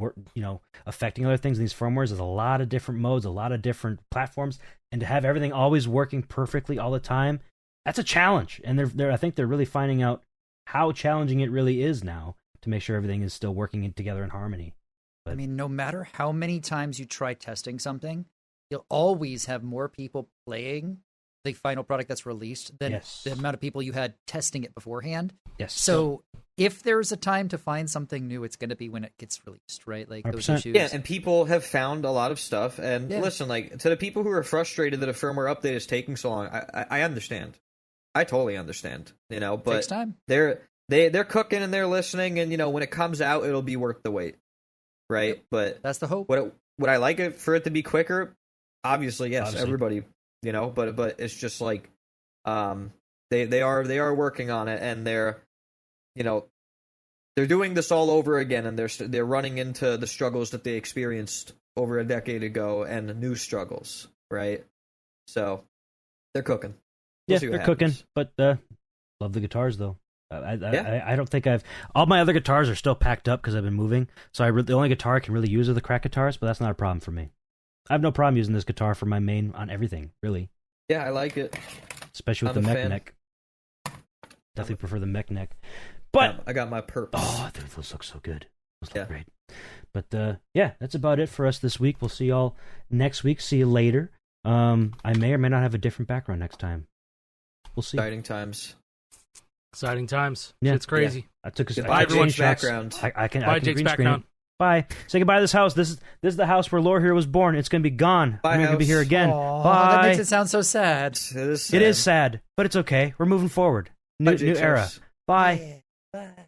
affecting other things in these firmwares. There's a lot of different modes, a lot of different platforms, and to have everything always working perfectly all the time, that's a challenge. And I think they're really finding out how challenging it really is now to make sure everything is still working together in harmony. But, I mean, no matter how many times you try testing something, you'll always have more people playing the final product that's released than the amount of people you had testing it beforehand. Yes. So if there's a time to find something new, it's going to be when it gets released, right? Like 100%. those issues. Yeah, and people have found a lot of stuff. And listen, like to the people who are frustrated that a firmware update is taking so long, I understand. I totally understand. You know, but it takes time. They're cooking and they're listening, and you know when it comes out, it'll be worth the wait, right? Yep. But that's the hope. Would I like it for it to be quicker? Obviously, yes. Everybody, you know, but it's just like, they are working on it, and they're doing this all over again, and they're running into the struggles that they experienced over a decade ago, and new struggles, right? So they're cooking. They're cooking, but love the guitars though. I don't think all my other guitars are still packed up because I've been moving. So the only guitar I can really use are the Crack guitars, but that's not a problem for me. I have no problem using this guitar for my main on everything, really. Yeah, I like it. Especially with the mech neck. Definitely prefer the mech neck. But I got my perps. Oh, dude, those look so good. Those look great. But that's about it for us this week. We'll see y'all next week. See you later. I may or may not have a different background next time. We'll see. Exciting times. Yeah. It's crazy. Yeah. I took everyone's background. I can Jake's green background. Screen. Bye. Say goodbye to this house. This is the house where Lore Hero was born. It's going to be gone. Bye, I'm not going to be here again. Aww, Bye. That makes it sound so sad. It is sad. It is sad, but it's okay. We're moving forward. New era. Bye. Yeah. Bye.